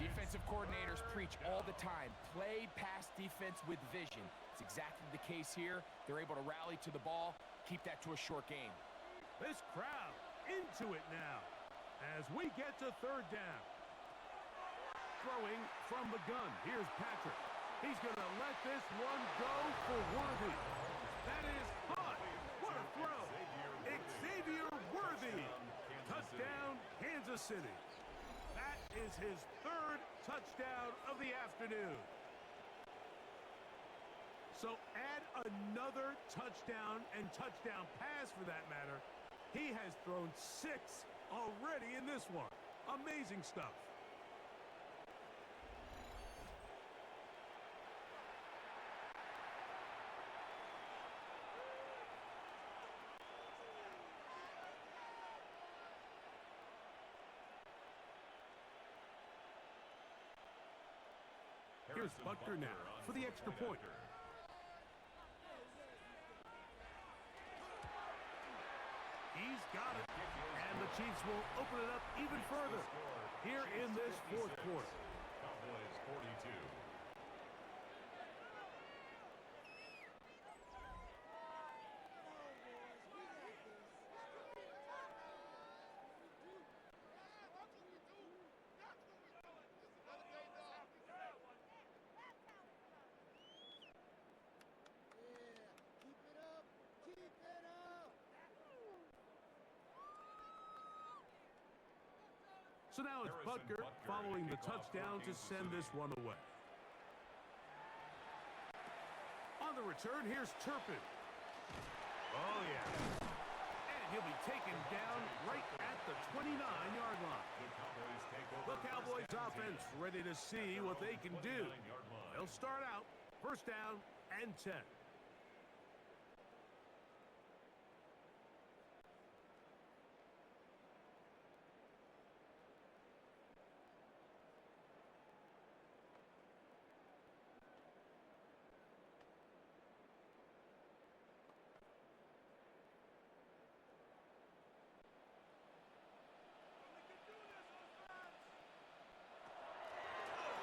Defensive coordinators preach all the time, play pass defense with vision. It's exactly the case here. They're able to rally to the ball, keep that to a short game. This crowd into it now as we get to third down. Throwing from the gun. Here's Patrick. He's going to let this one go for Worthy. That is hot. What a throw. Xavier Worthy. Touchdown, Kansas City. That is his 3rd touchdown of the afternoon. So add another touchdown and touchdown pass for that matter. He has thrown 6 already in this one. Amazing stuff. Here's Butker now for the extra point. He's got it. And the Chiefs will open it up even further here in this fourth quarter. Cowboys 42. So now it's Butker following the touchdown to send this one away. On the return, here's Turpin. Oh, yeah. And he'll be taken down right at the 29-yard line. The Cowboys offense ready to see what they can do. They'll start out first down and 10.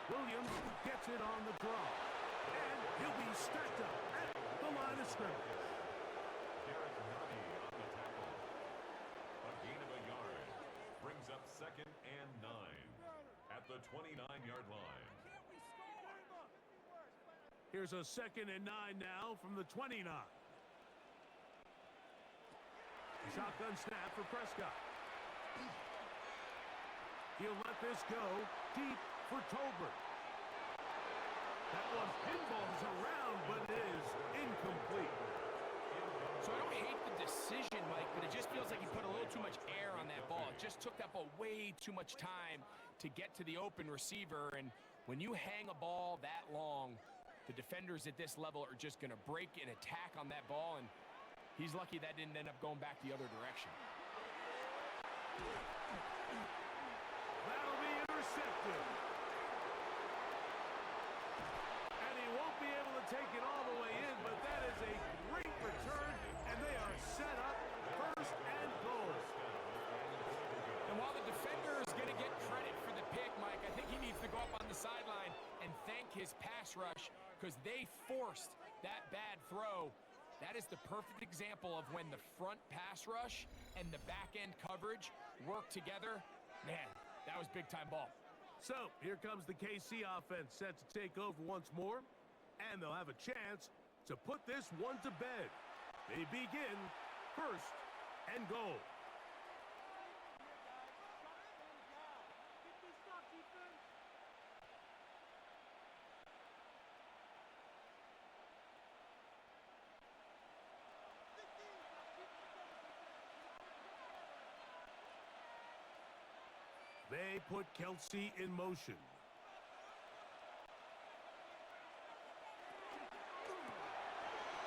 Williams gets it on the draw. And he'll be stacked up at the line of scrimmage. Derek Nunny on the tackle. A gain of a yard. Brings up 2nd and 9 at the 29-yard line. Here's a 2nd and 9 now from the 29. Shotgun snap for Prescott. He'll let this go deep for Tolbert. That one pinballs around, but it is incomplete. So I don't hate the decision, Mike, but it just feels like he put a little too much air on that ball. It just took that ball way too much time to get to the open receiver, and When you hang a ball that long, the defenders at this level are just going to break and attack on that ball, and he's lucky that didn't end up going back the other direction. That'll be intercepted. And he won't be able to take it all the way in, but that is a great return, and they are set up first and goal. And while the defender is going to get credit for the pick, Mike, I think he needs to go up on the sideline and thank his pass rush because they forced that bad throw. That is the perfect example of when the front pass rush and the back-end coverage work together. Man, that was big-time ball. So, here comes the KC offense set to take over once more, and they'll have a chance to put this one to bed. They begin first and goal. They put Kelsey in motion.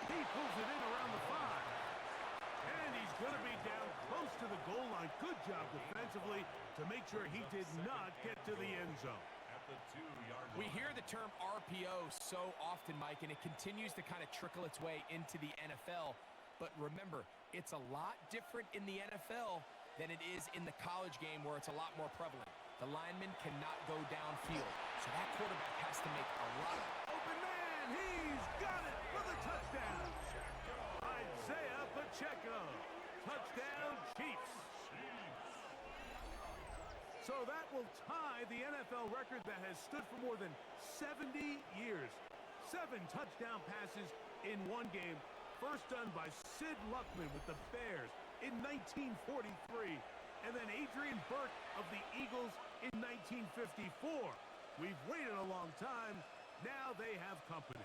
He pulls it in around the 5. And he's going to be down close to the goal line. Good job defensively to make sure he did not get to the end zone. At the 2-yard line. We hear the term RPO so often, Mike, and it continues to kind of trickle its way into the NFL. But remember, it's a lot different in the NFL than it is in the college game where it's a lot more prevalent. The lineman cannot go downfield, so that quarterback has to make a lot of... Open man, he's got it for the touchdown. Isaiah Pacheco. Touchdown, Chiefs. So that will tie the NFL record that has stood for more than 70 years. 7 touchdown passes in one game. First done by Sid Luckman with the Bears in 1943, and then Adrian Burke of the Eagles in 1954. We've waited a long time. Now they have company.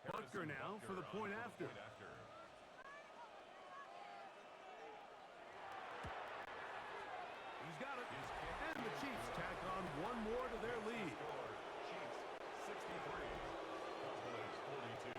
Butker now for the point after. He's got it. And the Chiefs tack on one more to their lead. Chiefs 63, Cowboys 42.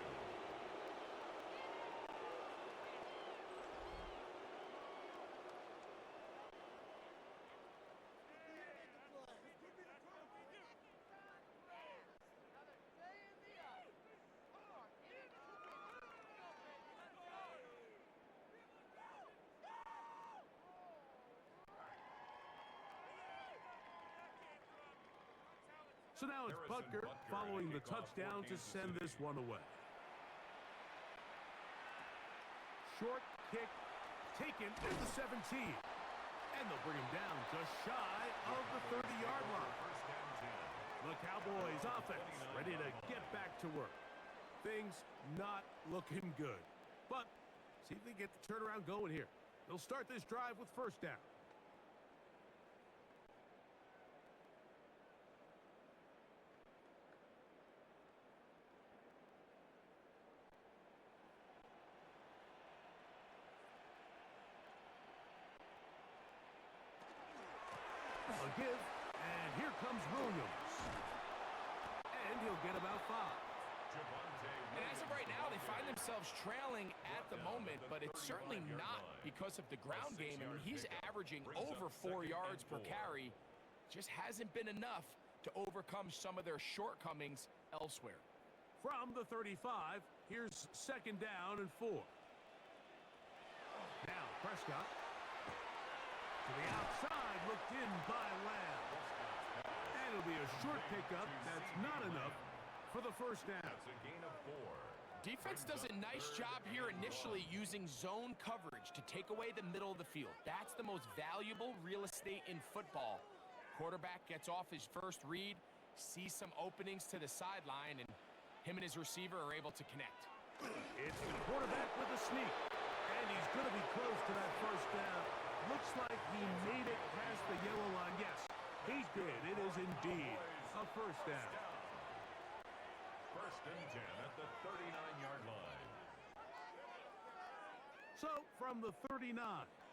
So now it's Butker following the touchdown to send this one away. Short kick taken at the 17. And they'll bring him down just shy of the 30-yard line. The Cowboys offense ready to get back to work. Things not looking good. But see if they get the turnaround going here. They'll start this drive with first down. A give, and here comes Williams. And he'll get about 5. And as of right now, they find themselves trailing at the moment, but it's certainly not because of the ground game. I mean, he's averaging over 4 yards per carry. Just hasn't been enough to overcome some of their shortcomings elsewhere. From the 35, here's second down and 4. Now Prescott. To the outside, looked in by Lamb. And it'll be a short pickup. That's not enough for the first down. That's a gain of 4. Defense does a nice job here initially using zone coverage to take away the middle of the field. That's the most valuable real estate in football. Quarterback gets off his first read, sees some openings to the sideline, and him and his receiver are able to connect. It's the quarterback with a sneak. And he's going to be close to that first down. Looks like he made it past the yellow line. Yes, he did. It is indeed a first down. First and 10 at the 39-yard line. So from the 39,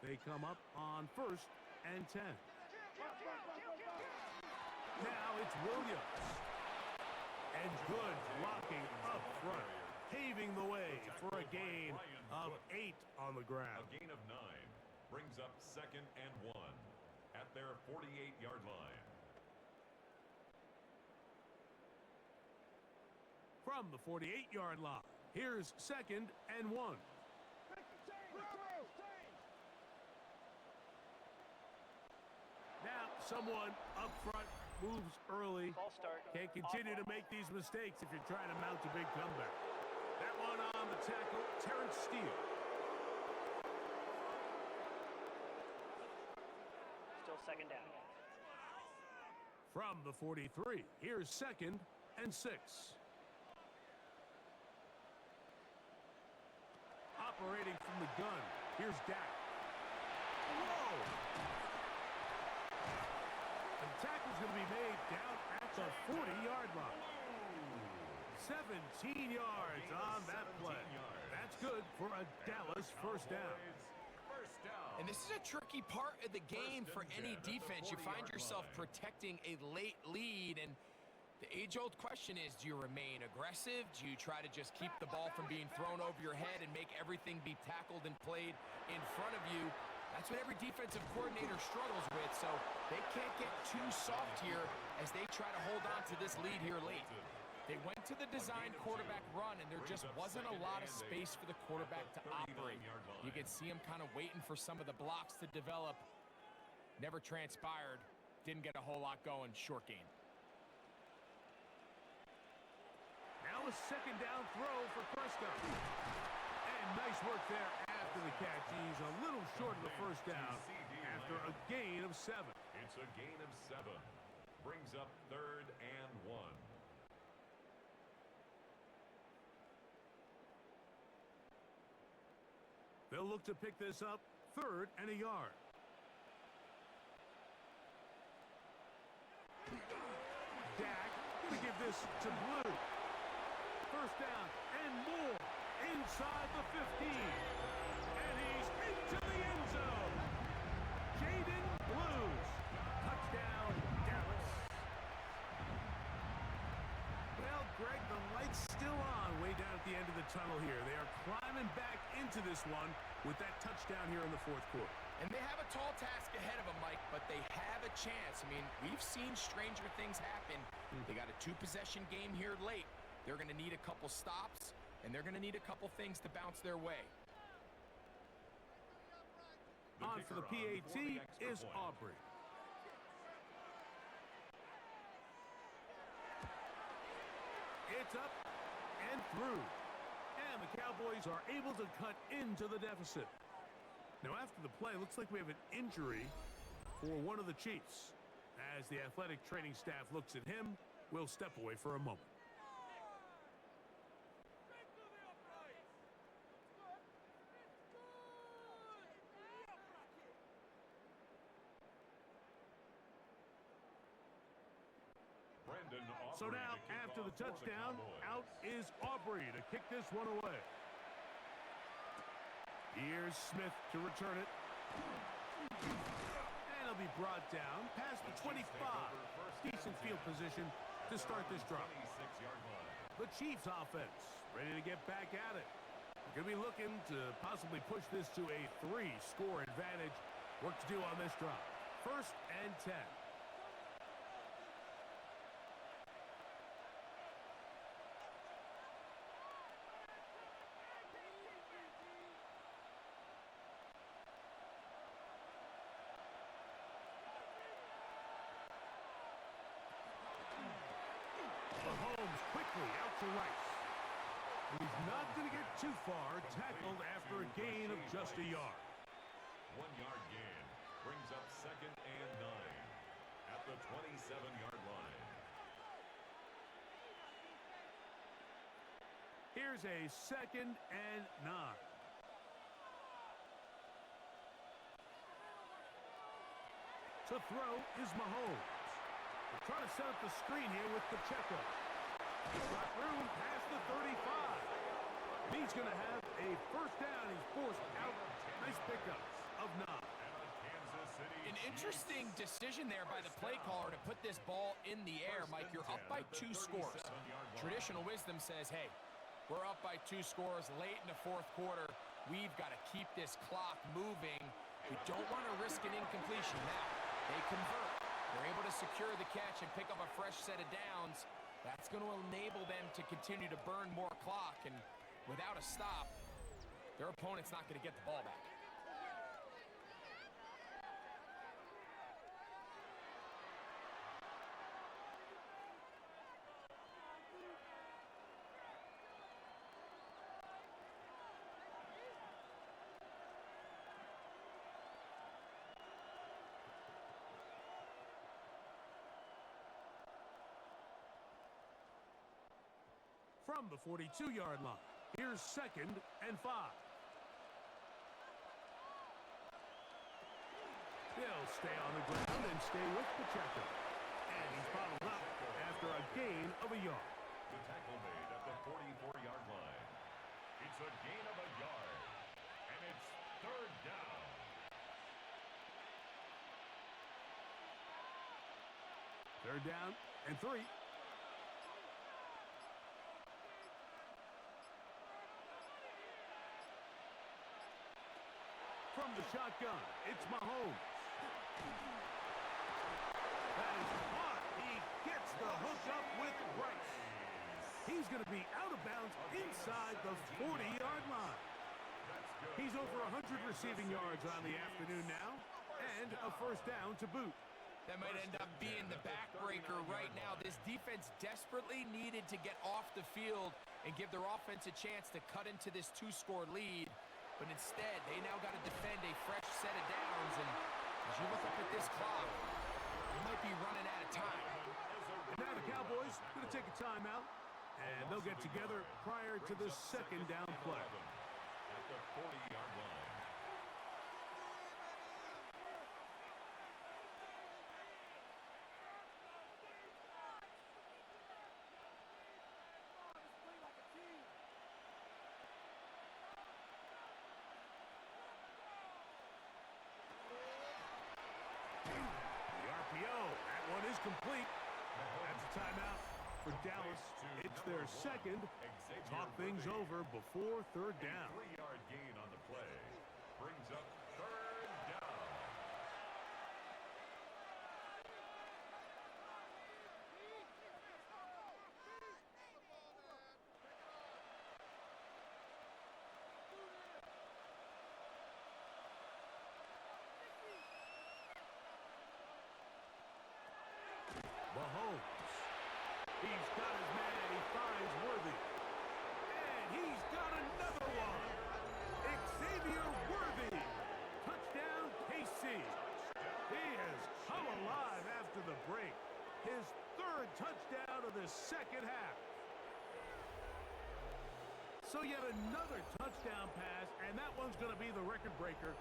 they come up on first and 10. Now it's Williams. And good blocking up front, paving the way for a gain of 8 on the ground. A gain of 9 brings up 2nd and 1 at their 48-yard line. From the 48-yard line, here's 2nd and 1. Now someone up front moves early. Can't continue to make these mistakes if you're trying to mount a big comeback. That one on the tackle, Terrence Steele. Still 2nd down. From the 43, here's 2nd and 6. Operating from the gun, here's Dak. Whoa! The tackle's going to be made down at the 40-yard line. 17 yards on that play. That's good for a Dallas first down. And this is a tricky part of the game for any defense. You find yourself protecting a late lead, and the age-old question is, do you remain aggressive? Do you try to just keep the ball from being thrown over your head and make everything be tackled and played in front of you? That's what every defensive coordinator struggles with, so they can't get too soft here as they try to hold on to this lead here late. They went to the design quarterback run, and there just wasn't a lot of space for the quarterback to operate. You could see him kind of waiting for some of the blocks to develop. Never transpired. Didn't get a whole lot going. Short game. Now a 2nd down throw for Prescott. And nice work there after the catch. He's a little short of the first down after a gain of 7. It's a gain of 7. Brings up 3rd and 1. They'll look to pick this up 3rd and a yard. Dak going to give this to Blue. First down and more inside the 15. And he's into the end zone. Jaden Blues. Touchdown, Dallas. Well, Greg, the light's still on way down at the end of the tunnel here. They are climbing back into this one with that touchdown here in the 4th quarter. And they have a tall task ahead of them, Mike, but they have a chance. I mean, we've seen stranger things happen. They got a 2-possession game here late. They're going to need a couple stops, and they're going to need a couple things to bounce their way. On for the PAT is Aubrey. It's up and through. And the Cowboys are able to cut into the deficit. Now, after the play, looks like we have an injury for one of the Chiefs. As the athletic training staff looks at him, we'll step away for a moment. So now, after the touchdown, out is Aubrey to kick this one away. Here's Smith to return it. And it'll be brought down past the 25. Decent field position to start this drive. The Chiefs offense ready to get back at it. We're going to be looking to possibly push this to a 3-score advantage. Work to do on this drive. 1st and 10. Mahomes quickly out to Rice. He's not going to get too far, tackled after a gain of just a yard. 1-yard gain brings up 2nd and 9 at the 27-yard line. Here's a 2nd and 9. To throw is Mahomes. They're trying to set up the screen here with Pacheco. He's got room past the 35. He's going to have a first down. He's forced out. Nice pickup of 9. An interesting decision there by the play caller to put this ball in the air. Mike, you're up by 2 scores. Traditional wisdom says, hey, we're up by 2 scores late in the 4th quarter. We've got to keep this clock moving. We don't want to risk an incompletion. Now, they convert. They're able to secure the catch and pick up a fresh set of downs. That's going to enable them to continue to burn more clock. And without a stop, their opponent's not going to get the ball back. From the 42-yard line, here's 2nd and 5. They'll stay on the ground and stay with Pacheco. And he's bottled up after a gain of a yard. The tackle made at the 44-yard line. It's a gain of a yard. And it's 3rd down. Third down and 3. From the shotgun, it's Mahomes. That is caught. He gets the hook up with Rice. He's going to be out of bounds inside the 40-yard line. He's over 100 receiving yards on the afternoon now, and a first down to boot. That might end up being the backbreaker right now. This defense desperately needed to get off the field and give their offense a chance to cut into this 2-score lead. But instead, they now got to defend a fresh set of downs. And as you look up at this clock, they might be running out of time. And now the Cowboys going to take a timeout, and they'll get together prior to the 2nd down play. At the 40-yard line. Complete. That's a timeout for Dallas. It's their 2nd. Talk things over before 3rd down. 3-yard gain on the play. Brings up 3rd down. Mahomes. He's got his man. He finds Worthy. And he's got another one. Xavier Worthy. Touchdown, KC. He has come alive after the break. His 3rd touchdown of the 2nd half. So yet another touchdown pass, and that one's going to be the record breaker.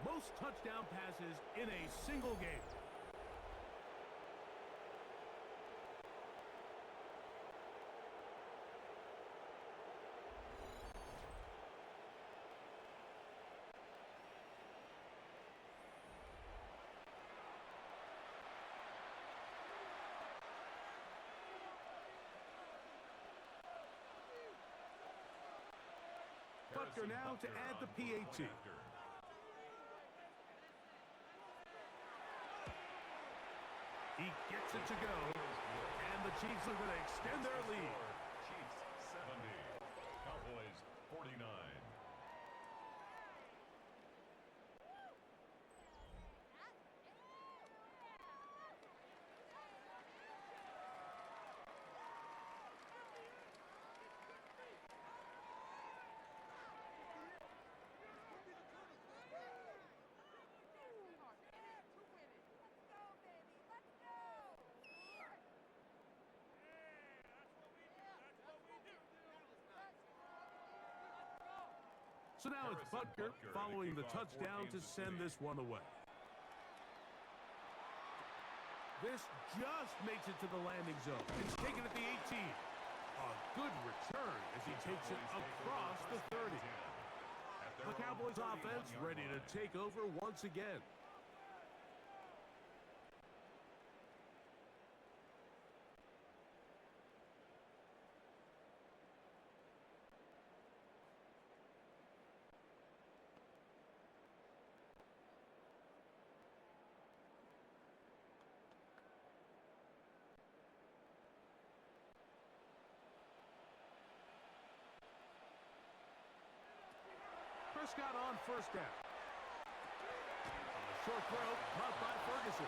Most touchdown passes in a single game. Butker now to add the PAT. He gets it to go, and the Chiefs are going to extend their lead. Chiefs 70, Cowboys 49. So now it's Butker following the touchdown to send this one away. This just makes it to the landing zone. It's taken at the 18. A good return as he takes it across the 30. The Cowboys offense ready to take over once again. Prescott on first down. Short throw, caught by Ferguson.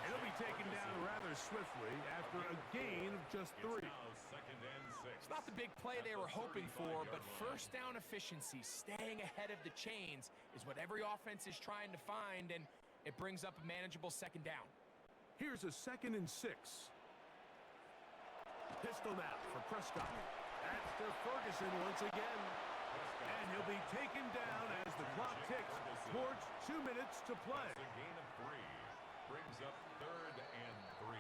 He'll be taken down rather swiftly after a gain of just 3. It's not the big play they were hoping for, but first down efficiency, staying ahead of the chains, is what every offense is trying to find, and it brings up a manageable second down. Here's a 2nd and 6. Pistol now for Prescott. That's to Ferguson once again. And he'll be taken down as the clock ticks towards 2 minutes to play. A gain of 3 brings up 3rd and 3.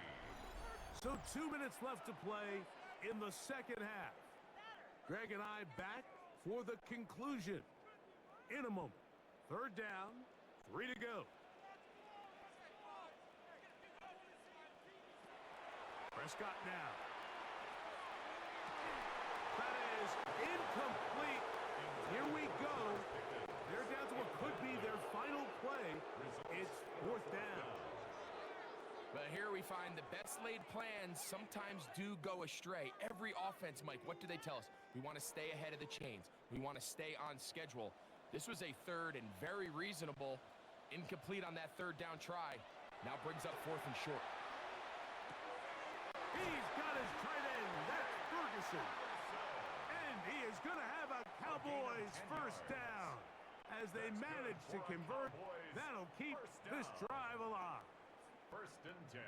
So 2 minutes left to play in the second half. Greg and I back for the conclusion in a moment. 3rd down, 3 to go. Prescott now. That is incomplete. Here we go. They're down to what could be their final play. It's 4th down. But here we find the best laid plans sometimes do go astray. Every offense, Mike, what do they tell us? We want to stay ahead of the chains. We want to stay on schedule. This was a 3rd and very reasonable. Incomplete on that 3rd down try. Now brings up 4th and short. He's got his tight end. That's Ferguson. And he is going to have a Cowboys first down. As they manage to convert, that'll keep this drive alive.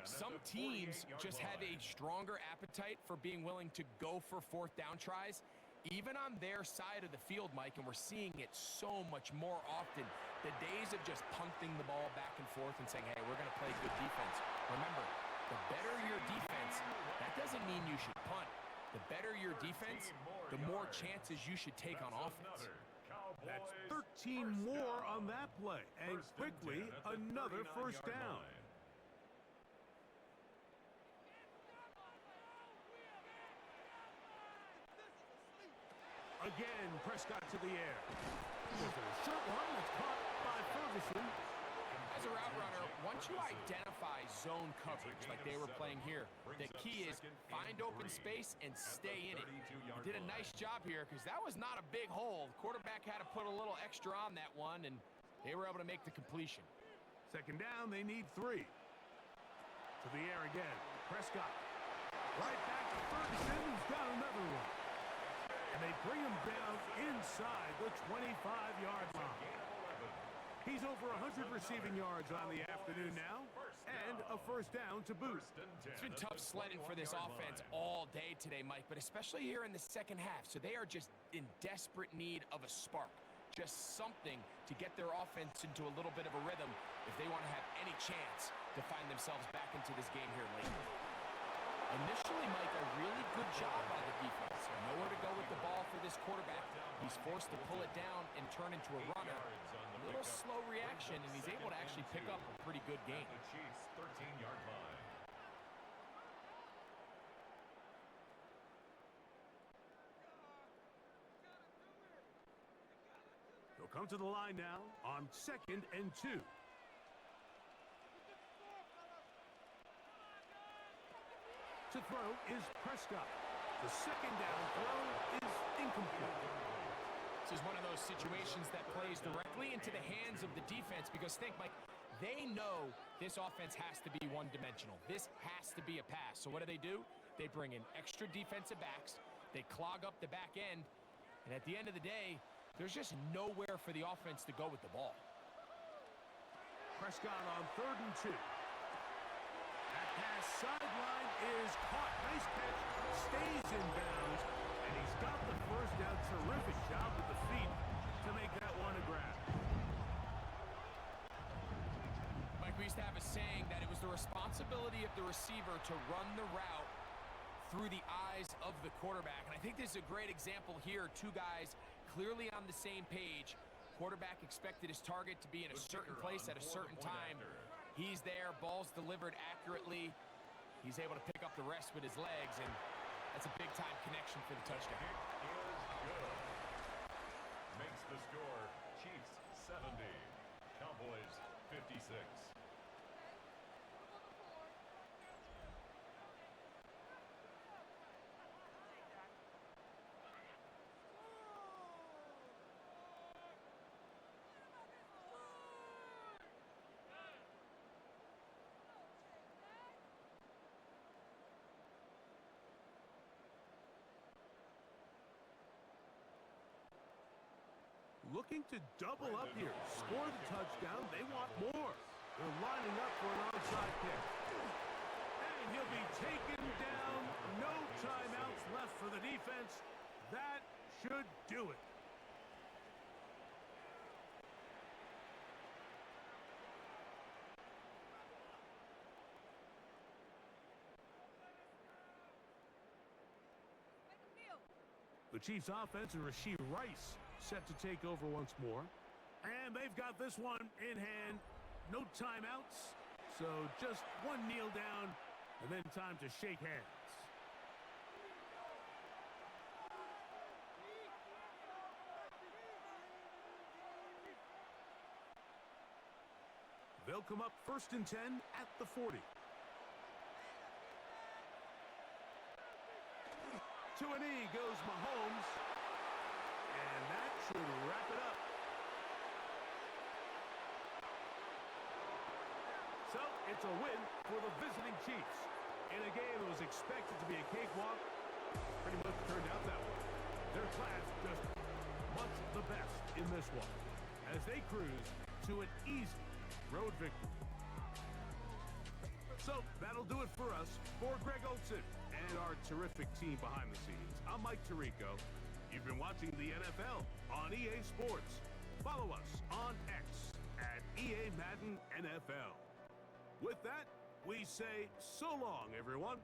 Some teams just have a stronger appetite for being willing to go for 4th down tries, even on their side of the field, Mike, and we're seeing it so much more often. The days of just punting the ball back and forth and saying, hey, we're going to play good defense. Remember, the better your defense, that doesn't mean you should punt. The better your defense, the more chances you should take on offense. That's 13 more on that play, and quickly another first down. Again, Prescott to the air. There's a short one that's caught by Ferguson. As a route runner, once you identify zone coverage like they were playing here, the key is find open space and stay in it. He did a nice job here because that was not a big hole. The quarterback had to put a little extra on that one, and they were able to make the completion. 2nd down, they need 3. To the air again. Prescott. Right back to Ferguson, who's got another one. And they bring him down inside the 25-yard line. He's over 100 receiving yards on the afternoon now, and a first down to boot. It's been tough sledding for this offense all day today, Mike, but especially here in the second half. So they are just in desperate need of a spark, just something to get their offense into a little bit of a rhythm if they want to have any chance to find themselves back into this game here late. Initially, Mike, a really good job by the defense. Nowhere to go with the ball for this quarterback. He's forced to pull it down and turn into a runner. A little slow reaction, and he's able to actually pick up a pretty good gain. The Chiefs' 13-yard line. They'll come to the line now on 2nd and 2. To throw is Prescott. The 2nd down throw is incomplete. This is one of those situations that plays directly into the hands of the defense because think, Mike, they know this offense has to be one-dimensional. This has to be a pass. So what do? They bring in extra defensive backs. They clog up the back end. And at the end of the day, there's just nowhere for the offense to go with the ball. Prescott on 3rd and 2. That pass sideline is caught. Nice catch. Stays in bounds. And he's got the first down. Terrific job with the feet to make that one a grab. Mike, we used to have a saying that it was the responsibility of the receiver to run the route through the eyes of the quarterback. And I think this is a great example here. Two guys clearly on the same page. Quarterback expected his target to be in a certain place at a certain time. He's there, ball's delivered accurately. He's able to pick up the rest with his legs, and that's a big-time connection for the touchdown. Makes the score Chiefs 70, Cowboys 56. looking to double up here. Score the touchdown. They want more. They're lining up for an onside kick. And he'll be taken down. No timeouts left for the defense. That should do it. The Chiefs' offense and Rashee Rice set to take over once more. And they've got this one in hand. No timeouts. So just one kneel down and then time to shake hands. They'll come up 1st and 10 at the 40. To a knee goes Mahomes. And that should wrap it up. So, it's a win for the visiting Chiefs. In a game that was expected to be a cakewalk, pretty much turned out that way. Their class just much the best in this one, as they cruise to an easy road victory. So, that'll do it for us. For Greg Olsen and our terrific team behind the scenes, I'm Mike Tirico. You've been watching the NFL on EA Sports. Follow us on X at EA Madden NFL. With that, we say so long, everyone.